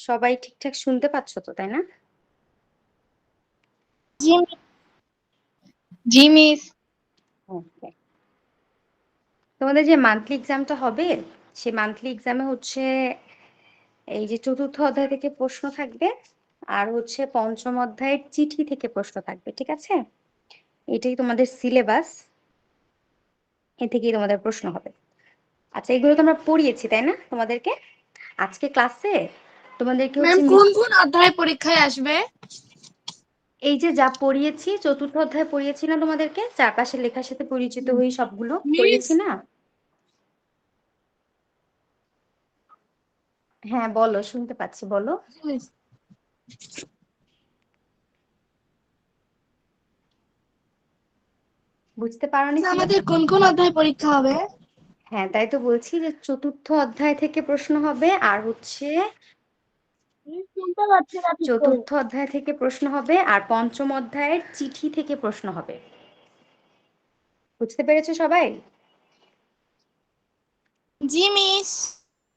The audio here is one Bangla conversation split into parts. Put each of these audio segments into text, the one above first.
সবাই ঠিকঠাক শুনতে পাচ্ছ তো, তাই না? জি জি মিস। ওকে। তোমাদের যে মান্থলি এক্সামটা হবে, সেই মান্থলি এক্সামে হচ্ছে এই যে চতুর্থ অধ্যায় থেকে প্রশ্ন থাকবে, আর হচ্ছে পঞ্চম অধ্যায়ের চিঠি থেকে প্রশ্ন থাকবে, ঠিক আছে? এটাই তোমাদের সিলেবাস, এ থেকেই তোমাদের প্রশ্ন হবে। আচ্ছা, এগুলো তো আমরা পড়িয়েছি তাই না তোমাদেরকে? আজকে ক্লাসে তোমাদেরকে ম্যাম হচ্ছে কোন কোন অধ্যায় পরীক্ষায় আসবে? এই যে যা পড়িয়েছি, চতুর্থ অধ্যায় পড়িয়েছি না তোমাদেরকে, চারপাশের লেখার সাথে পরিচিত হই, সবগুলো মিস পড়িয়েছি না? হ্যাঁ বলো, শুনতে পাচ্ছি, বলো। বুঝতে পারোনি কি? আমাদের কোন কোন অধ্যায় পরীক্ষা হবে? হ্যাঁ তাই তো বলছি যে চতুর্থ অধ্যায় থেকে প্রশ্ন হবে, আর হচ্ছে শুনতে পাচ্ছি না ঠিক করে। চতুর্থ অধ্যায় থেকে প্রশ্ন হবে, আর পঞ্চম অধ্যায়ের চিঠি থেকে প্রশ্ন হবে। বুঝতে পেরেছো সবাই? জি মিস।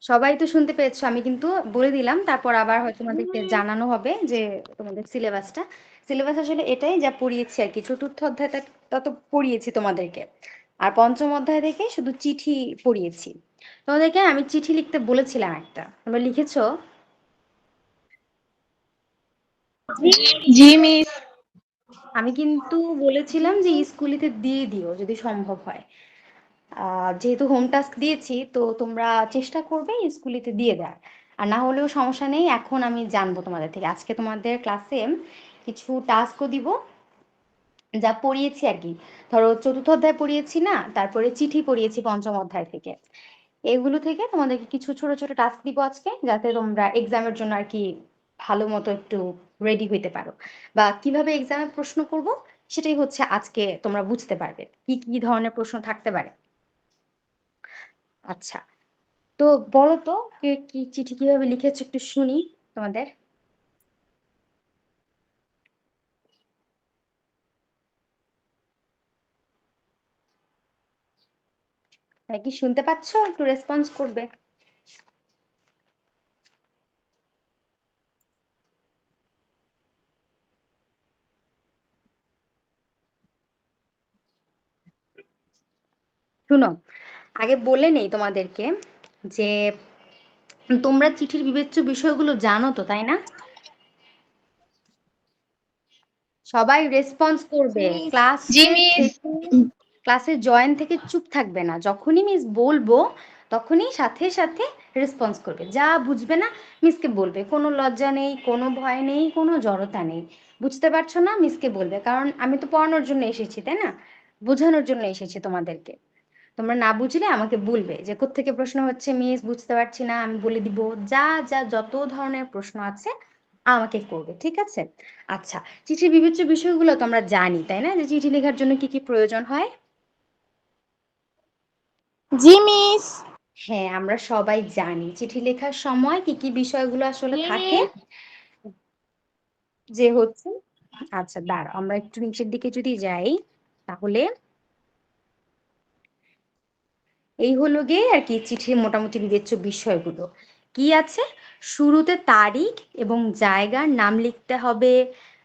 সবাই তো শুনতে পেয়েছো, আমি কিন্তু বলে দিলাম, তারপর আবার হয়তো তোমাদেরকে জানানো হবে যে তোমাদের সিলেবাসটা। সিলেবাস আসলে এটাই যা পড়িয়েছি আর কি, চতুর্থ অধ্যায়টা তত পড়িয়েছি তোমাদেরকে, আর পঞ্চম অধ্যায় থেকে শুধু চিঠি পড়িয়েছি। তোমাদেরকে আমি চিঠি লিখতে বলেছিলাম একটা, তোমরা লিখেছো? জি মিস। আমি কিন্তু বলেছিলাম যে স্কুলেতে দিয়ে দিও যদি সম্ভব হয়। যেহেতু হোম টাস্ক দিয়েছি, তো তোমরা চেষ্টা করবে স্কুলেতে দিয়ে দেওয়ার। আর না হলেও সমস্যা নেই, এখন আমি জানবো তোমাদের থেকে, আজকে তোমাদের ক্লাসে কিছু টাস্কও দিব যা পড়িয়েছি আর কি। ধরো চতুর্থ অধ্যায় পড়িয়েছি না, তারপরে চিঠি পড়িয়েছি পঞ্চম অধ্যায় থেকে। এগুলো থেকে তোমাদেরকে কিছু ছোট ছোট টাস্ক দিব আজকে, যাতে তোমরা এক্সামের জন্য আর কি ভালো মতো একটু রেডি হইতে পারো, বা কিভাবে এক্সামে প্রশ্ন করব সেটাই হচ্ছে আজকে তোমরা বুঝতে পারবে কি কি ধরনের প্রশ্ন থাকতে পারে। আচ্ছা, তো বলো তো কে কি চিঠি কিভাবে লিখেছো একটু শুনি তোমাদের। তাই কি শুনতে পাচ্ছো? একটু রেসপন্স করবে। শুনো, আগে বলে নেই তোমাদেরকে যে তোমরা চিঠির বিবেচ্য বিষয়গুলো জানো তো, তাই না? সবাই রেসপন্স করবে। জি ক্লাসে মিস। থেকে ক্লাসে জয়েন থেকে চুপ থাকবে না, যখনই মিস বলবো তখনই সাথে সাথে রেসপন্স করবে, যা বুঝবে না মিসকে বলবে, কোনো লজ্জা নেই, কোনো ভয় নেই, কোনো জড়তা নেই। বুঝতে পারছো না মিসকে বলবে, কারণ আমি তো পড়ানোর জন্য এসেছি তাই না, বোঝানোর জন্য এসেছি তোমাদেরকে। তোমরা না বুঝলে আমাকে বলবে যে কোত্থেকে প্রশ্ন হচ্ছে মিস, বুঝতে পারছি না, আমি বলে দিব। যা যা যত ধরনের প্রশ্ন আছে আমাকে করবে, ঠিক আছে? আচ্ছা, চিঠির বিবেচ্য বিষয়গুলো তো আমরা জানি তাই না, যে চিঠি লেখার জন্য কি কি প্রয়োজন হয়। জি মিস। হ্যাঁ, আমরা সবাই জানি চিঠি লেখার সময় কি কি বিষয়গুলো আসলে জি থাকে। মিস। যে হচ্ছে, আচ্ছা দাঁড়াও আমরা একটু নিচের দিকে যদি যাই, তাহলে এই হলো গিয়ে আর কি চিঠির মোটামুটি বিবেচ্য বিষয়গুলো। কি আছে? শুরুতে তারিখ এবং জায়গার নাম লিখতে হবে,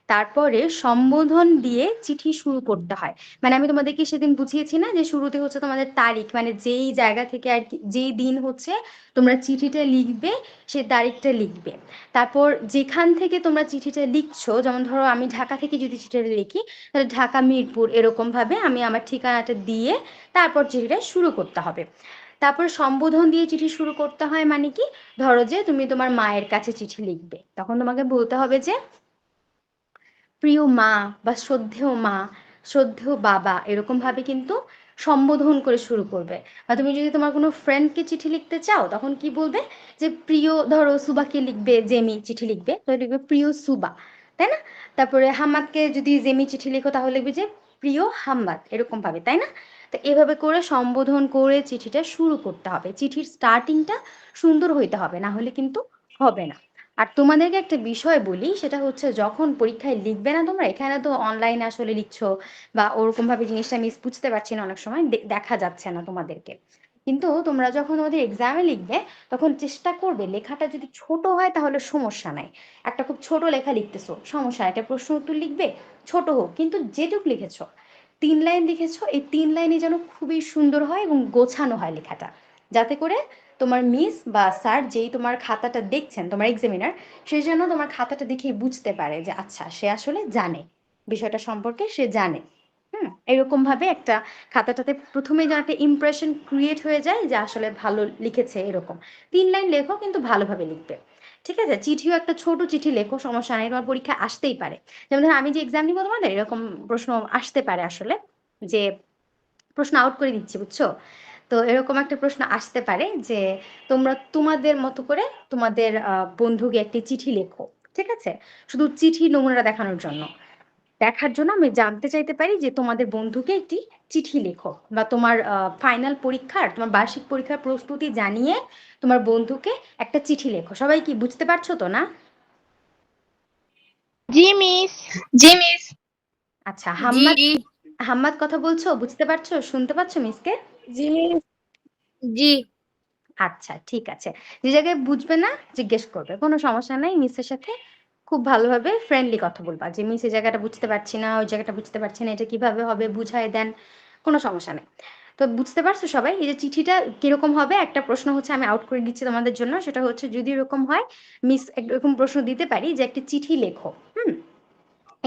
তারপরে সম্বোধন দিয়ে চিঠি শুরু করতে হয়। মানে আমি তোমাদেরকে সেদিন বুঝিয়েছি না যে শুরুতে হচ্ছে তোমাদের তারিখ, মানে যেই জায়গা থেকে আর কি, যেই দিন হচ্ছে তোমরা চিঠিটা লিখবে সেই তারিখটা লিখবে। তারপর যেখান থেকে তোমরা চিঠিটা লিখছো, যেমন ধরো আমি ঢাকা থেকে যদি চিঠিটা লিখি, তাহলে ঢাকা মিরপুর এরকম ভাবে আমি আমার ঠিকানাটা দিয়ে তারপর চিঠিটা শুরু করতে হবে। তারপর সম্বোধন দিয়ে চিঠি শুরু করতে হয়, মানে কি? ধরো যে তুমি তোমার মায়ের কাছে চিঠি লিখবে, তখন তোমাকে বলতে হবে যে প্রিয় মা, বা শ্রদ্ধেয় মা, শ্রদ্ধেয় বাবা, এরকম ভাবে কিন্তু সম্বোধন করে শুরু করবে। বা তুমি যদি তোমার কোনো ফ্রেন্ডকে চিঠি লিখতে চাও, তখন কি বলবে? যে প্রিয়, ধরো সুবাকে লিখবে, জেমি চিঠি লিখবে তো লিখবে প্রিয় সুবা, তাই না? তারপরে হাম্মাদকে যদি জেমি চিঠি লিখো তাহলে লিখবে যে প্রিয় হাম্মাদ, এরকম ভাবে, তাই না? তো এভাবে করে সম্বোধন করে চিঠিটা শুরু করতে হবে, চিঠির স্টার্টিংটা সুন্দর হইতে হবে, না হলে কিন্তু হবে না। আর তোমাদেরকে একটা বিষয় বলি, সেটা হচ্ছে যখন পরীক্ষায় লিখবে না তোমরা, এখানে তো অনলাইনে আসলে লিখছো বা ওরকম ভাবে জিনিসটা মিস বুঝতে পারছি না, অনেক সময় দেখা যাচ্ছে না তোমাদেরকে। কিন্তু তোমরা যখন তোমাদের এক্সামে লিখবে তখন চেষ্টা করবে লেখাটা যদি ছোট হয় তাহলে সমস্যা নাই। একটা খুব ছোট লেখা লিখতেছো, সমস্যা নাই, একটা প্রশ্ন উত্তর লিখবে, ছোট হোক, কিন্তু যেটুকু লিখেছো 3 লাইন লিখেছো, এই 3 লাইনে যেন খুবই সুন্দর হয় এবং গোছানো হয় লেখাটা, যাতে করে তোমার মিস বা স্যার যেই তোমার খাতাটা দেখছেন, তোমার এক্সামিনার, সে যেন তোমার খাতাটা দেখেই বুঝতে পারে যে আচ্ছা সে আসলে জানে বিষয়টা সম্পর্কে, সে জানে। এরকম ভাবে একটা খাতাটাতে প্রথমে যেন একটা ইমপ্রেশন ক্রিয়েট হয়ে যায় যে আসলে ভালো লিখেছে। এরকম 3 লাইন লেখো, কিন্তু ভালোভাবে লিখবে, ঠিক আছে? চিঠিও একটা ছোট চিঠি লেখো, সমস্যা নেই, তোমার পরীক্ষা আসতেই পারে। যেমন ধরো আমি যে এক্সাম নিবো তোমাদের, এরকম প্রশ্ন আসতে পারে আসলে, যে প্রশ্ন আউট করে দিচ্ছি, বুঝছো? তো এরকম একটা প্রশ্ন আসতে পারে যে তোমরা তোমাদের মতো করে তোমাদের বন্ধুকে একটি চিঠি লেখো, ঠিক আছে? শুধু চিঠি নমুনাটা দেখার জন্য আমি জানতে চাইতে পারি যে তোমাদের বন্ধুকে একটি চিঠি লেখো, বা তোমার ফাইনাল পরীক্ষার, তোমার বার্ষিক পরীক্ষার প্রস্তুতি জানিয়ে তোমার বন্ধুকে একটা চিঠি লেখো। সবাই কি বুঝতে পারছো তো না? জি মিস। আচ্ছা, জি হাম্মাদ কথা বলছো, বুঝতে পারছো, শুনতে পাচ্ছো মিসকে? জি মিস। জি আচ্ছা, ঠিক আছে। যে জায়গায় বুঝবে না জিজ্ঞেস করবে, কোনো সমস্যা নাই। মিসের সাথে খুব ভালোভাবে ফ্রেন্ডলি কথা বলবা যে মিস এই জায়গাটা বুঝতে পারছি না, ওই জায়গাটা বুঝতে পারছি না, এটা কিভাবে হবে বুঝায় দেন, কোনো সমস্যা নেই। তো বুঝতে পারছো সবাই? এই যে চিঠিটা কিরকম হবে, একটা প্রশ্ন হচ্ছে আমি আউট করে দিচ্ছি তোমাদের জন্য, সেটা হচ্ছে যদি এরকম হয়, মিস এরকম প্রশ্ন দিতে পারি যে একটি চিঠি লেখো।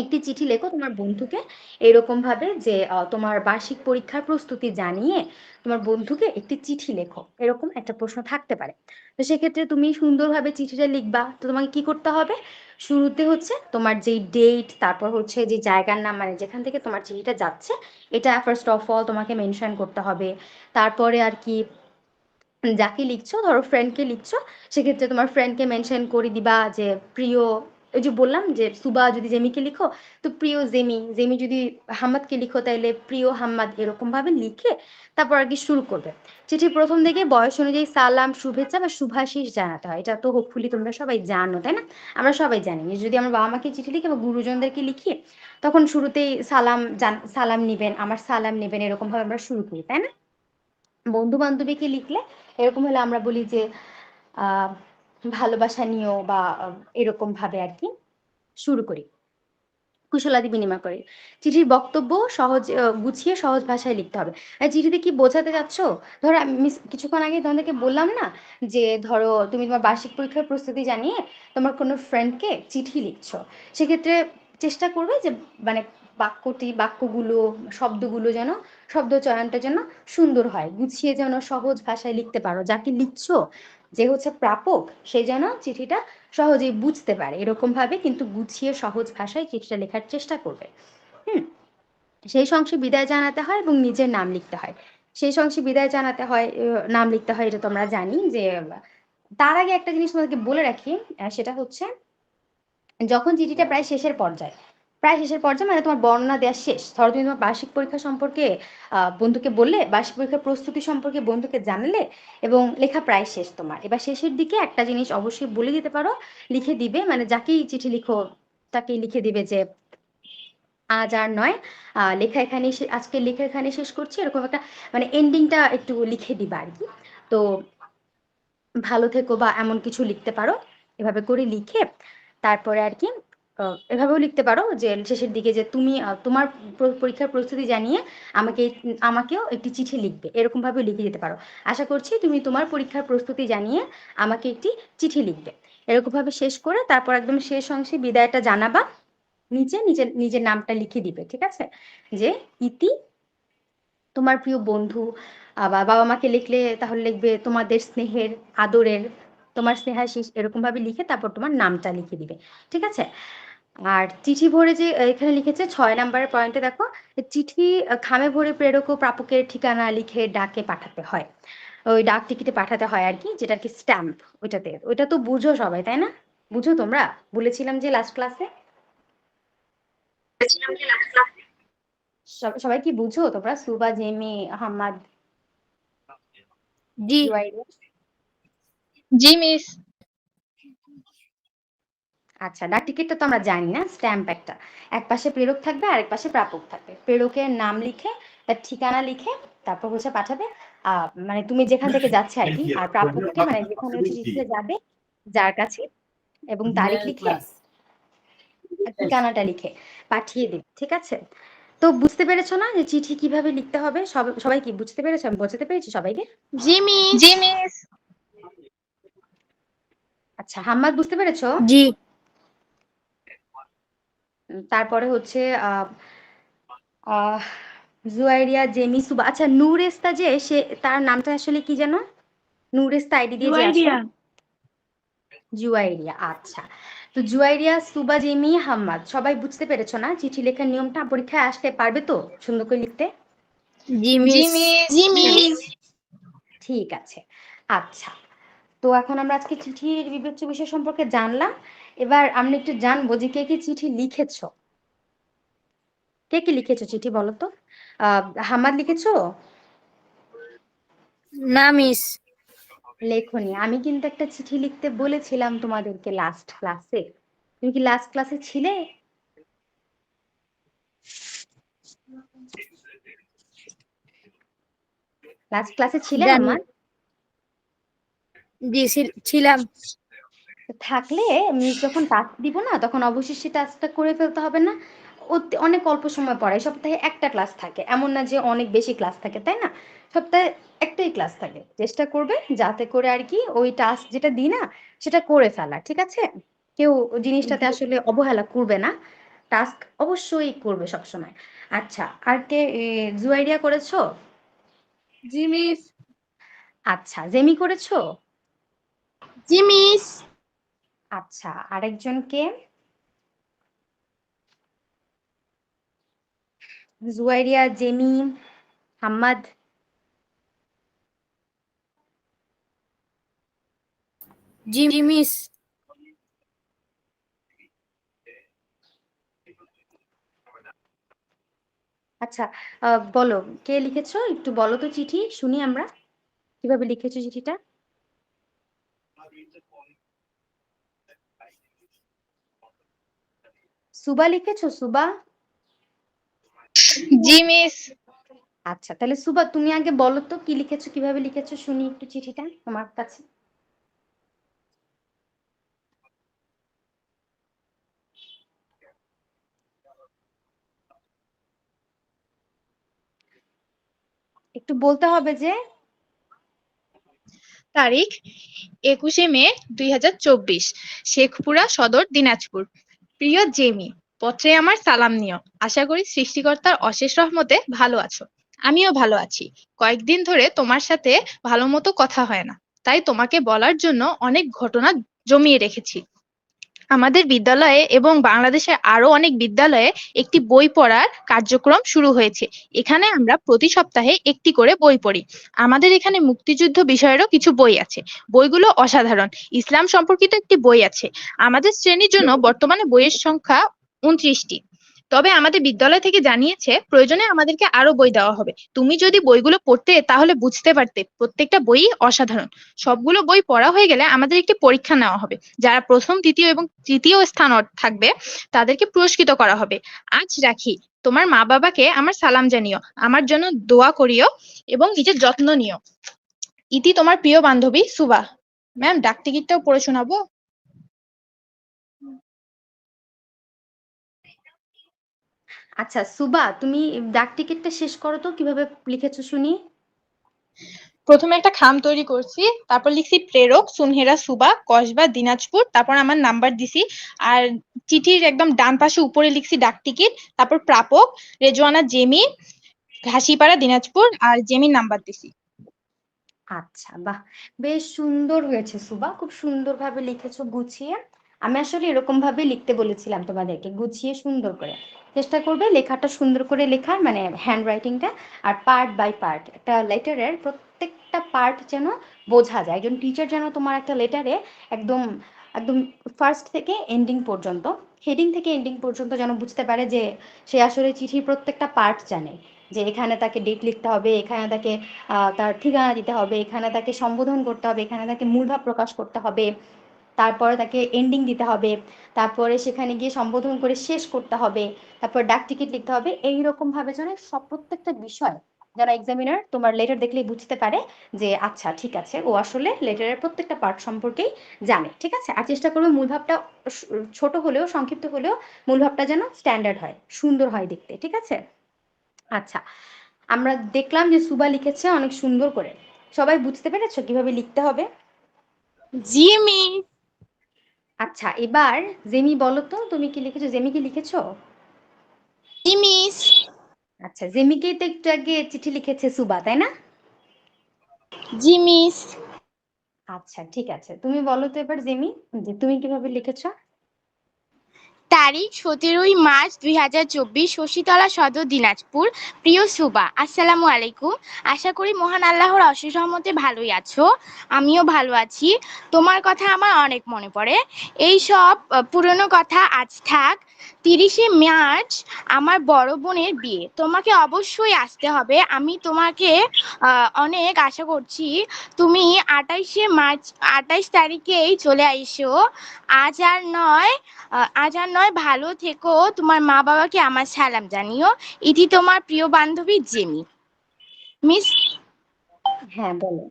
একটি চিঠি লেখো তোমার বন্ধুকে, এরকম ভাবে যে তোমার বার্ষিক পরীক্ষার প্রস্তুতি জানিয়ে তোমার বন্ধুকে একটি চিঠি লেখো, এরকম একটা প্রশ্ন থাকতে পারে। তো সেক্ষেত্রে তুমি সুন্দরভাবে চিঠিটা লিখবা। তো তোমাকে কি করতে হবে, শুরুতে হচ্ছে তোমার যেই ডেট, তারপর হচ্ছে যে জায়গার নাম, মানে যেখান থেকে তোমার চিঠিটা যাচ্ছে, এটা ফার্স্ট অফ অল তোমাকে মেনশন করতে হবে। তারপরে আর কি, যাকে লিখছো, ধরো ফ্রেন্ডকে লিখছো, সেক্ষেত্রে তোমার ফ্রেন্ডকে মেনশন করে দিবা যে প্রিয়, ওই যে বললাম যে সুবা যদি জেমিকে লিখো, তো প্রিয় জেমি, জেমি যদি হাম্মাদকে লিখো তাহলে প্রিয় হাম্মাদ, এরকম ভাবে লিখে তারপর আর কি শুরু করবে। চিঠির প্রথম দিকে বয়স অনুযায়ী সালাম, শুভেচ্ছা বা শুভাশিস জানাতে হয়। এটা তো হোপফুলি তোমরা সবাই জানো, তাই না? আমরা সবাই জানি যে যদি আমার বাবা মাকে চিঠি লিখি বা গুরুজনদেরকে লিখি, তখন শুরুতেই সালাম নিবেন, আমার সালাম নেবেন, এরকম ভাবে আমরা শুরু করি, তাই না? বন্ধু বান্ধবীকে লিখলে এরকম হলে আমরা বলি যে আহ ভালোবাসা নিও, বা এরকম ভাবে আর কি শুরু করি, কুশলাদি বিনিময় করি। চিঠির বক্তব্য সহজ, গুছিয়ে সহজ ভাষায় লিখতে হবে। আর চিঠিতে কি বোঝাতে চাচ্ছ, ধরো আমি কিছুক্ষণ আগে তোমাদেরকে বললাম না যে ধরো তুমি তোমার বার্ষিক পরীক্ষার প্রস্তুতি জানিয়ে তোমার কোনো ফ্রেন্ডকে চিঠি লিখছো, সেক্ষেত্রে চেষ্টা করবে যে মানে বাক্যগুলো, শব্দগুলো যেন, শব্দ চয়নটা যেন সুন্দর হয়, গুছিয়ে যেন সহজ ভাষায় লিখতে পারো। যাকে লিখছো, যে হচ্ছে প্রাপক, সে যেন চিঠিটা সহজেই বুঝতে পারে, এরকম ভাবে কিন্তু গুছিয়ে সহজ ভাষায় চিঠিটা লেখার চেষ্টা করবে। হুম সেই সংসে বিদায় জানাতে হয় এবং নিজের নাম লিখতে হয়। সেই সংসে বিদায় জানাতে হয়, নাম লিখতে হয়, এটা তোমরা জানি যে তার আগে একটা জিনিস তোমাদেরকে বলে রাখি, সেটা হচ্ছে যখন চিঠিটা প্রায় শেষের পর্যায়ে মানে তোমার বর্ণনা দেওয়া শেষ, ধরো তুমি তোমার বার্ষিক পরীক্ষা সম্পর্কে বন্ধুকে বললে, বার্ষিক পরীক্ষার প্রস্তুতি সম্পর্কে বন্ধুকে জানালে, এবং লেখা প্রায় শেষ তোমার, এবার শেষের দিকে একটা জিনিস অবশ্যই বলে দিতে পারো, লিখে দিবে, মানে যাকেই চিঠি লিখো তাকেই লিখে দিবে যে আজ আর নয়, আজকের লেখা এখানে শেষ করছি, এরকম একটা মানে এন্ডিংটা একটু লিখে দিবা আর কি। তো ভালো থেকো বা এমন কিছু লিখতে পারো, এভাবে করে লিখে তারপরে আর কি এভাবেও লিখতে পারো যে শেষের দিকে যে তুমি তোমার পরীক্ষার প্রস্তুতি জানিয়ে আমাকেও একটি চিঠি লিখবে, এরকম ভাবে লিখে দিতে পারো। আশা করছি তুমি তোমার পরীক্ষার প্রস্তুতি জানিয়ে আমাকে একটি চিঠি লিখবে, এরকম ভাবে শেষ করে তারপর একদম শেষ অংশে বিদায়টা জানাবা, নিচে নিজের নিজের নামটা লিখে দিবে, ঠিক আছে? যে ইতি তোমার প্রিয় বন্ধু, বা বাবা মাকে লিখলে তাহলে লিখবে তোমাদের স্নেহের, আদরের, তোমার স্নেহাশিস, এরকম ভাবে লিখে তারপর তোমার নামটা লিখে দিবে, ঠিক আছে? আর চিঠি ভরে যে এখানে লিখেছে 6 নম্বরের পয়েন্টে দেখো, চিঠি খামে ভরে প্রেরক ও প্রাপকের ঠিকানা লিখে ডাকে পাঠাতে হয়, ওই ডাক টিকিটে পাঠাতে হয় আর কি, যেটা কি স্ট্যাম্প, ওইটাতে। ওইটা তো বুঝো সবাই, তাই না? বুঝো তোমরা, বলেছিলাম যে লাস্ট ক্লাসে। সবাই কি বুঝো তোমরা, সুবা, জেমি, আহমাদ, জি জুয়াইরিয়া? জি মিস। আচ্ছা, ডাক টিকিটটা তো আমরা জানি না, স্ট্যাম্প একটা, এক পাশে প্রেরক থাকবে আর এক পাশে প্রাপক থাকবে, প্রেরকের নাম লিখে, তার ঠিকানা লিখে তারপর হচ্ছে পাঠাবে, মানে তুমি যেখান থেকে যাচ্ছে আর কি, আর প্রাপককে মানে যেখানে চিঠিটা যাবে যার কাছে, এবং তারিখ লিখে আর ঠিকানাটা লিখে পাঠিয়ে দিবে, ঠিক আছে? তো বুঝতে পেরেছো না যে চিঠি কিভাবে লিখতে হবে? সবাই কি বুঝতে পেরেছো? আমি বোঝাতে পেরেছি সবাইকে? জি মিস। জি মিস। আচ্ছা, হাম্মাদ বুঝতে পেরেছো? জি। তারপরে হচ্ছে আহ জুয়াইরিয়া, জেমি, সুবা। আচ্ছা, নুরেস্তা যে সে, তার নামটা আসলে কি যেন? নুরেস্তা আইডি দিয়ে যে আসে, জুয়াইরিয়া। আচ্ছা, তো জুয়াইরিয়া, সুবা, জেমি, হাম্মাদ সবাই বুঝতে পেরেছো না চিঠি লেখার নিয়মটা? পরীক্ষায় আসতে পারবে তো সুন্দর করে লিখতে? জি জি মিস। মিস। জি মিস। ঠিক আছে। আচ্ছা, তো এখন আমরা আজকে চিঠির বিবেচ্য বিষয় সম্পর্কে জানলাম। এবার আমরা একটু জানবো যে কে কে চিঠি লিখেছো। কে কে লিখেছো চিঠি বলো তো? হাম্মাদ লিখেছো? না মিস। লেখনি। আমি কিন্তু একটা চিঠি লিখতে বলেছিলাম তোমাদেরকে লাস্ট ক্লাসে। তুমি কি লাস্ট ক্লাসে ছিলে? লাস্ট ক্লাসে ছিলে জানি। আমার? জি ছিলাম। থাকলে মিস যখন টাস্ক দিব না, তখন অবশ্যই সেই টাস্কটা করে ফেলতে হবে না? অনেক অল্প সময় পড়ায়, সপ্তাহে একটা ক্লাস থাকে, এমন না যে অনেক বেশি ক্লাস থাকে, তাই না? সপ্তাহে একটাই ক্লাস থাকে। চেষ্টা করবে যাতে করে আর কি ওই টাস্ক যেটা দিই না সেটা করে ফেলা, ঠিক আছে? কেউ জিনিসটাতে আসলে অবহেলা করবে না, টাস্ক অবশ্যই করবে সবসময়। আচ্ছা, আর কে জুয়াইরিয়া করেছো? জি মিস। আচ্ছা, জেমি করেছো? জি মিস। আচ্ছা, আরেকজনকে? জুয়াইরিয়া, জেমি, হাম্মাদ? জি মিস। আচ্ছা, বলো কে লিখেছো, একটু বলো তো চিঠি শুনি আমরা, কিভাবে লিখেছো চিঠিটা? সুবা লিখেছো? সুবা? জি মিস। আচ্ছা, তাহলে সুবা তুমি আগে বলো তো কি লিখেছো, কিভাবে লিখেছো, শুনি একটু চিঠিটা তোমার কাছে। একটু বলতে হবে যে। তারিখ 21শে মে 2024, শেখপুরা সদর, দিনাজপুর। প্রিয় জেমি, পত্রে আমার সালাম নিও। আশা করি সৃষ্টিকর্তার অশেষ রহমতে ভালো আছো। আমিও ভালো আছি। কয়েকদিন ধরে তোমার সাথে ভালো মতো কথা হয় না, তাই তোমাকে বলার জন্য অনেক ঘটনা জমিয়ে রেখেছি। আমাদের বিদ্যালয়ে এবং বাংলাদেশের আরো অনেক বিদ্যালয়ে একটি বই পড়ার কার্যক্রম শুরু হয়েছে। এখানে আমরা প্রতি সপ্তাহে একটি করে বই পড়ি। আমাদের এখানে মুক্তিযুদ্ধ বিষয়েরও কিছু বই আছে। বইগুলো অসাধারণ। ইসলাম সম্পর্কিত একটি বই আছে। আমাদের শ্রেণীর জন্য বর্তমানে বইয়ের সংখ্যা 29টি। তবে আমাদের বিদ্যালয় থেকে জানিয়েছে প্রয়োজনে আমাদেরকে আরো বই দেওয়া হবে। তুমি যদি বইগুলো পড়তে তাহলে বুঝতে পারতে প্রত্যেকটা বই অসাধারণ। সবগুলো বই পড়া হয়ে গেলে আমাদের একটি পরীক্ষা নেওয়া হবে। যারা প্রথম, দ্বিতীয় এবং তৃতীয় স্থান থাকবে তাদেরকে পুরস্কৃত করা হবে। আজ রাখি। তোমার মা বাবাকে আমার সালাম জানিও, আমার জন্য দোয়া করিও এবং নিজের যত্ন নিও। ইতি, তোমার প্রিয় বান্ধবী সুবা। ম্যাম, ডাক টিকিটটাও পড়ে শোনাবো? আচ্ছা সুবা, তুমি ডাক টিকিটটা শেষ করো তো, কিভাবে লিখেছো শুনি। প্রথমে একটা খাম তৈরি করছি, তারপর লিখছি প্রেরক সুনহেরা সুবা, কসবা, দিনাজপুর, তারপর আমার নাম্বার দিছি। আর চিঠির একদম ডান পাশে উপরে লিখছি ডাক টিকিট, তারপর প্রাপক রেজওয়ানা জেমি, ঘাসিপাড়া, দিনাজপুর, আর জেমির নাম্বার দিছি। আচ্ছা, বাহ, বেশ সুন্দর হয়েছে সুবা, খুব সুন্দরভাবে লিখেছো গুছিয়ে। আমি আসলে এরকম ভাবে লিখতে বলেছিলাম তোমাদেরকে, গুছিয়ে সুন্দর করে। চেষ্টা করবে লেখাটা সুন্দর করে লেখার, মানে হ্যান্ড রাইটিংটা। আর পার্ট বাই পার্ট, একটা লেটারের প্রত্যেকটা পার্ট যেন বোঝা যায়। একজন টিচার যেন তোমার একটা লেটারে একদম একদম ফার্স্ট থেকে এন্ডিং পর্যন্ত, হেডিং থেকে এন্ডিং পর্যন্ত যেন বুঝতে পারে যে সে আসলে চিঠির প্রত্যেকটা পার্ট জানে। যে এখানে তাকে ডেট লিখতে হবে, এখানে তাকে তার ঠিকানা দিতে হবে, এখানে তাকে সম্বোধন করতে হবে, এখানে তাকে মূলভাব প্রকাশ করতে হবে, তারপরে তাকে এন্ডিং দিতে হবে, তারপরে সেখানে গিয়ে সম্বোধন করে শেষ করতে হবে, তারপর ডাক টিকিট লিখতে হবে। এইরকম ভাবে যেন সব প্রত্যেকটা বিষয় যারা এক্সামিনার তোমার লেটার দেখলেই বুঝতে পারে যে আচ্ছা ঠিক আছে, ও আসলে লেটারের প্রত্যেকটা পার্ট সম্পর্কেই জানে। ঠিক আছে, আর চেষ্টা করবে মূলভাবটা ছোট হলেও সংক্ষিপ্ত হলেও মূলভাবটা যেন স্ট্যান্ডার্ড হয়, সুন্দর হয় দেখতে। ঠিক আছে, আচ্ছা আমরা দেখলাম যে সুবা লিখেছে অনেক সুন্দর করে। সবাই বুঝতে পেরেছো কিভাবে লিখতে হবে? জি মিস। আচ্ছা এবার জেমি বলো তো তুমি কি লিখেছো, জেমি কি লিখেছো? জি মিস। আচ্ছা জেমিকেই তো একটু আগে চিঠি লিখেছে সুবা, তাই না? জি মিস। আচ্ছা ঠিক আছে, তুমি বলো তো এবার জেমি যে তুমি কিভাবে লিখেছো। তারিখ 17ই মার্চ 2024, শশীতলা সদর, দিনাজপুর। প্রিয় সুবা, আসসালামু আলাইকুম। আশা করি মহান আল্লাহর অশেষ রহমতে ভালোই আছো। আমিও ভালো আছি। তোমার কথা আমার অনেক মনে পড়ে। এই সব পুরনো কথা আজ থাক। 30শে মার্চ আমার বড় বোনের বিয়ে, তোমাকে অবশ্যই আসতে হবে। আমি তোমাকে অনেক আশা করছি। তুমি 28শে মার্চ 28 তারিখেই চলে এসো। আজ আর নয় ভালো থেকো। তোমার মা বাবাকে আমার সালাম জানিও। ইতি তোমার প্রিয় বান্ধবী জেমি। মিস। হ্যাঁ বলো।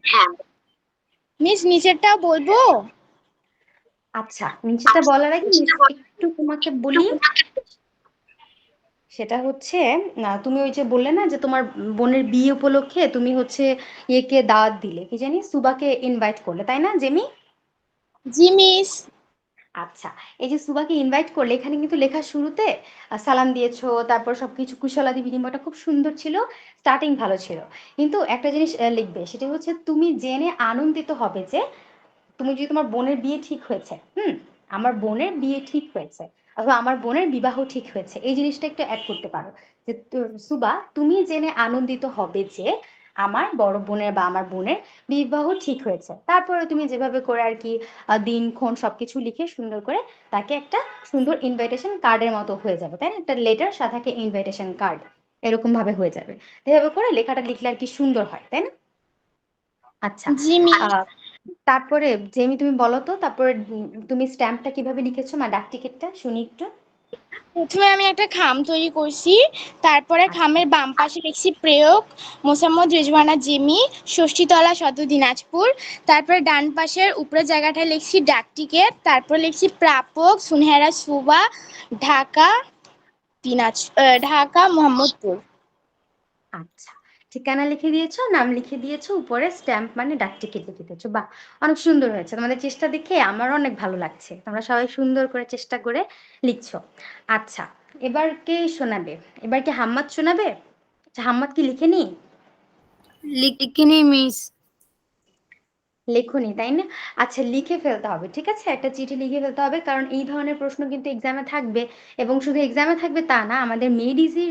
মিস নিচেরটাও বলবো? আচ্ছা নিচেটা বলার আগে একটু তোমাকে বলি, সেটা হচ্ছে তুমি ওই যে বললে না যে তোমার বোনের বিয়ে উপলক্ষে তুমি হচ্ছে ইয়েকে দাওয়াত দিলে, কি জানি সুবাকে ইনভাইট করলে, তাই না জেমি? জি মিস। আচ্ছা, এই যে সুবাকে ইনভাইট করলে এখানে কিন্তু লেখার শুরুতে সালাম দিয়েছো, তারপর সবকিছু কুশলাদি বিনিময়টা খুব সুন্দর ছিল, স্টার্টিং ভালো ছিল। কিন্তু একটা জিনিস লিখবে, সেটা হচ্ছে তুমি জেনে আনন্দিত হবে যে তুমি যদি তোমার বোনের বিয়ে ঠিক হয়েছে, আমার বোনের বিয়ে ঠিক হয়েছে অথবা আমার বোনের বিবাহ ঠিক হয়েছে, এই জিনিসটা একটু অ্যাড করতে পারো যে সুবা তুমি জেনে আনন্দিত হবে যে আমার বড় বোনের বা আমার বোনের বিবাহ ঠিক হয়েছে। তারপরে তুমি যেভাবে করে আর কি দিনক্ষণ সবকিছু লিখে সুন্দর করে তাকে একটা সুন্দর ইনভাইটেশন কার্ডের মতো হয়ে যাবে, তাই না? একটা লেটার সাথে ইনভাইটেশন কার্ড এরকম ভাবে হয়ে যাবে। এভাবে করে লেখাটা লিখলে আর কি সুন্দর হয়, তাই না? আচ্ছা জি মিস। আহ তারপরে জেমি তুমি বলো তো, তারপরে তুমি স্ট্যাম্পটা কিভাবে লিখেছো, ডাক টিকিটটা শুনি একটু। প্রথমে আমি একটা খাম তৈরি করছি। তারপরে আচ্ছা খামের বাম পাশে লিখছি প্রেয়ক মোসাম্মদ রেজওয়ানা জেমি, ষষ্ঠীতলা সদর, দিনাজপুর। তারপরে ডান পাশের উপরের জায়গাটায় লিখছি ডাক টিকেট। তারপর লিখছি প্রাপক সুনহেরা সুবা, ঢাকা, ঢাকা মোহাম্মদপুর। আচ্ছা, ঠিকানা লিখে দিয়েছো, নাম লিখে দিয়েছো, উপরে স্ট্যাম্প ডাক টিকিট লিখে দিয়েছো। বাহ, অনেক সুন্দর হয়েছে, তোমাদের চেষ্টা দেখে আমার অনেক ভালো লাগছে, তোমরা সবাই সুন্দর করে চেষ্টা করে লিখছো। আচ্ছা এবার কে শোনাবে? এবার কি হাম্মাদ শোনাবে? আচ্ছা হাম্মাদ কি লিখে নি? লিখিনি মিস। লেখনি তাই না? আচ্ছা লিখে ফেলতে হবে, ঠিক আছে, একটা চিঠি লিখে ফেলতে হবে, কারণ এই ধরনের প্রশ্ন কিন্তু এক্সামে থাকবে। এবং শুধু এক্সামে থাকবে তা না, আমাদের মেডিসি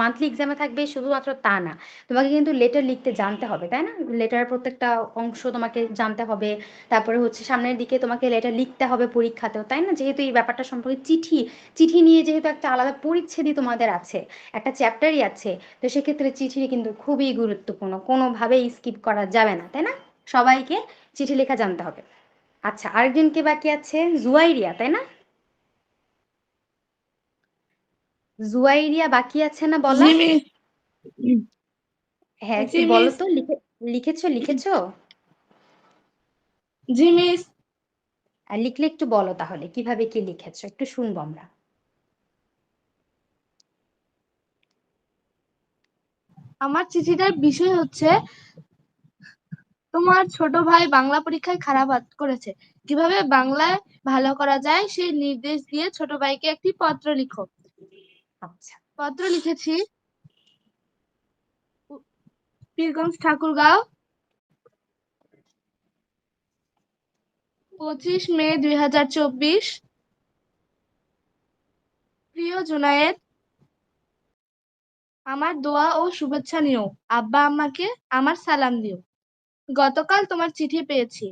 মান্থলি এক্সামে থাকবে শুধুমাত্র তা না, তোমাকে কিন্তু লেটার লিখতে জানতে হবে, তাই না? লেটারের প্রত্যেকটা অংশ তোমাকে জানতে হবে। তারপরে হচ্ছে সামনের দিকে তোমাকে লেটার লিখতে হবে পরীক্ষাতেও, তাই না? যেহেতু এই ব্যাপারটা সম্পর্কে চিঠি চিঠি নিয়ে যেহেতু একটা আলাদা পরিচ্ছেদই তোমাদের আছে, একটা চ্যাপ্টারই আছে, তো সেক্ষেত্রে চিঠি কিন্তু খুবই গুরুত্বপূর্ণ, কোনোভাবেই স্কিপ করা যাবে না, তাই না? সবাইকে চিঠি লেখা জানতে হবে। আচ্ছা আরেকজন কে বাকি আছে? জুয়াইরিয়া, তাই না? জুয়াইরিয়া বাকি আছে না বলা? জি মিস। হ্যাঁ একটু জি বলো মিস। তো, লিখেছো? জি মিস। আর লিখলে একটু বলো তাহলে কিভাবে কি লিখেছো, একটু শুনবো আমরা। আমার চিঠিটার বিষয় হচ্ছে, তোমার ছোট ভাই বাংলা পরীক্ষায় খারাপ করেছে, কিভাবে বাংলায় ভালো করা যায় সেই নির্দেশ দিয়ে ছোট ভাইকে একটি পত্র লিখো। আচ্ছা পত্র লিখেছি পীরগঞ্জ, ঠাকুরগাঁও, 25 মে 2024। প্রিয় জুনায়েদ, আমার দোয়া ও শুভেচ্ছা নিও। আব্বা আম্মাকে আমার সালাম দিও। গতকাল তোমার চিঠি পেয়েছি,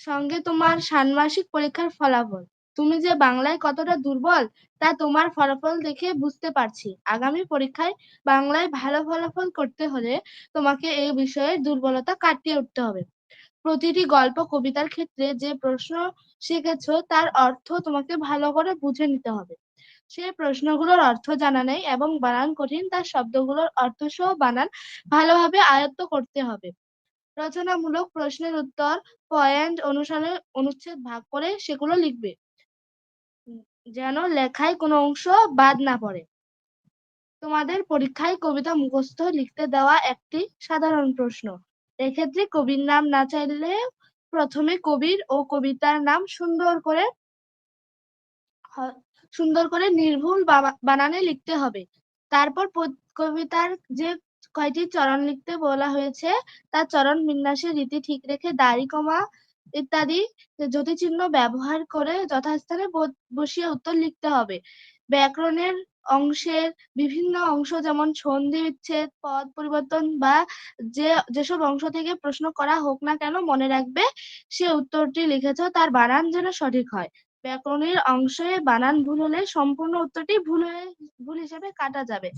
সঙ্গে তোমার ষান্মাসিক পরীক্ষার ফলাফল। তুমি যে বাংলায় কতটা দুর্বল তা তোমার ফলাফল দেখে বুঝতে পারছি। আগামী পরীক্ষায় বাংলায় ভালো ফলাফল করতে হলে তোমাকে এই বিষয়ে দুর্বলতা কাটিয়ে উঠতে হবে। প্রতিটি গল্প কবিতার ক্ষেত্রে যে প্রশ্ন শিখেছো তার অর্থ তোমাকে ভালো করে বুঝে নিতে হবে। সে প্রশ্নগুলোর অর্থ জানা নেই এবং বানান কঠিন, তার শব্দগুলোর অর্থ সহ বানান ভালোভাবে আয়ত্ত করতে হবে। রচনামূলক প্রশ্নের উত্তর পয়েন্ট অনুসারে অনুচ্ছেদ ভাগ করে সেগুলো লিখবে, যেন লেখায় কোনো অংশ বাদ না পড়ে। তোমাদের পরীক্ষায় কবিতা মুখস্থ লিখতে দেওয়া একটি সাধারণ প্রশ্ন। এক্ষেত্রে কবির নাম না চাইলে প্রথমে কবির ও কবিতার নাম সুন্দর করে নির্ভুল বানানে লিখতে হবে। তারপর কবিতার যে কয়টি চরণ লিখতে বলা হয়েছে তার চরণ বিন্যাসের রীতি ঠিক রেখে দাড়ি কমা ইত্যাদি যতিচিহ্ন ব্যবহার করে যথাস্থানে বসিয়ে উত্তর লিখতে হবে। ব্যাকরণের অংশের বিভিন্ন অংশ যেমন সন্ধি বিচ্ছেদ, পদ পরিবর্তন বা যেসব অংশ থেকে প্রশ্ন করা হোক না কেন মনে রাখবে সে উত্তরটি লিখেছ তার বানান যেন সঠিক হয়। ব্যাকরণের অংশে বানান ভুল হলে সম্পূর্ণ উত্তরটি ভুল হিসেবে কাটা যাবে।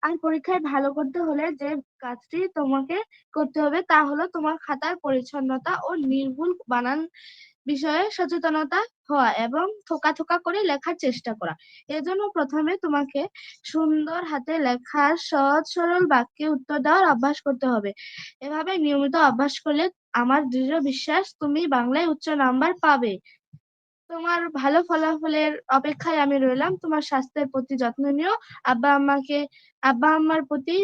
আর পরীক্ষায় ভালো করতে হলে যে কাজটি তোমাকে করতে হবে তা হলো তোমার খাতার পরিচ্ছন্নতা ও নির্ভুল বানান বিষয়ে সচেতনতা হওয়া এবং থোকা থোকা করে লেখার চেষ্টা করা। এজন্য প্রথমে তোমাকে সুন্দর হাতে লেখার সহজ সরল বাক্যে উত্তর দেওয়ার অভ্যাস করতে হবে। এভাবে নিয়মিত অভ্যাস করলে আমার দৃঢ় বিশ্বাস তুমি বাংলায় উচ্চ নাম্বার পাবে। তোমার ভালো ফলাফলের অপেক্ষায় আমি রইলাম। তোমার স্বাস্থ্যের প্রতি যত্ন নিও। আব্বা আম্মার প্রতি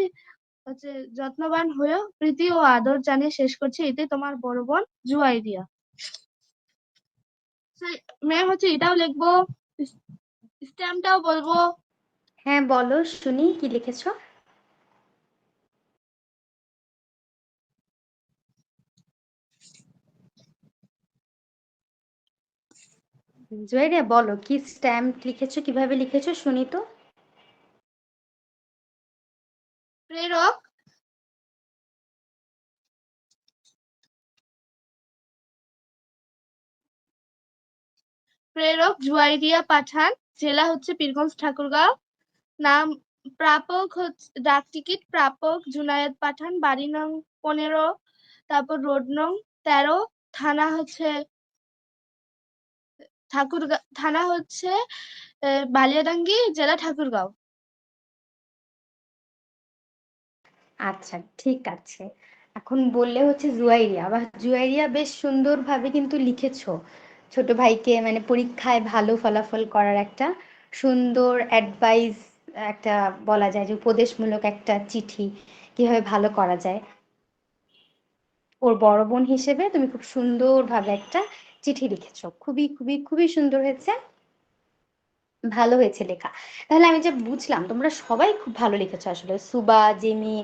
যত্নবান হয়েও প্রীতি ও আদর জানিয়ে শেষ করছি। এতে তোমার বড় বোন জুয়াইরিয়া। ম্যাম এটাও লিখবো, স্ট্যাম্পটাও বলবো। হ্যাঁ বলো শুনি, কি লিখেছো? জুয়াইরিয়া বলো, কি স্ট্যাম্প লিখেছো, কিভাবে লিখেছো শুনি তো। প্রেরক জুয়াইরিয়া পাঠান, জেলা হচ্ছে পীরগঞ্জ ঠাকুরগাঁও, নাম প্রাপক হচ্ছে ডাক টিকিট প্রাপক জুনায়েদ পাঠান, বাড়ি নং 15, তারপর রোড নং 13, থানা হচ্ছে বালিয়াডাঙ্গি, জেলা ঠাকুরগাঁও। আচ্ছা ঠিক আছে, এখন বললে হচ্ছে জুয়াইরিয়া, বা জুয়াইরিয়া বেশ সুন্দরভাবে কিন্তু লিখেছো। ছোট ভাইকে মানে পরীক্ষায় ভালো ফলাফল করার একটা সুন্দর অ্যাডভাইস, একটা বলা যায় যে উপদেশমূলক একটা চিঠি কিভাবে ভালো করা যায়। ওর বড় বোন হিসেবে তুমি খুব সুন্দরভাবে একটা চিঠি লিখেছো, খুবই খুবই খুবই সুন্দর হয়েছে, ভালো হয়েছে লেখা। তাহলে আমি যে বুঝলাম তোমরা সবাই খুব ভালো লিখেছো, আসলে সুবা, জেমি,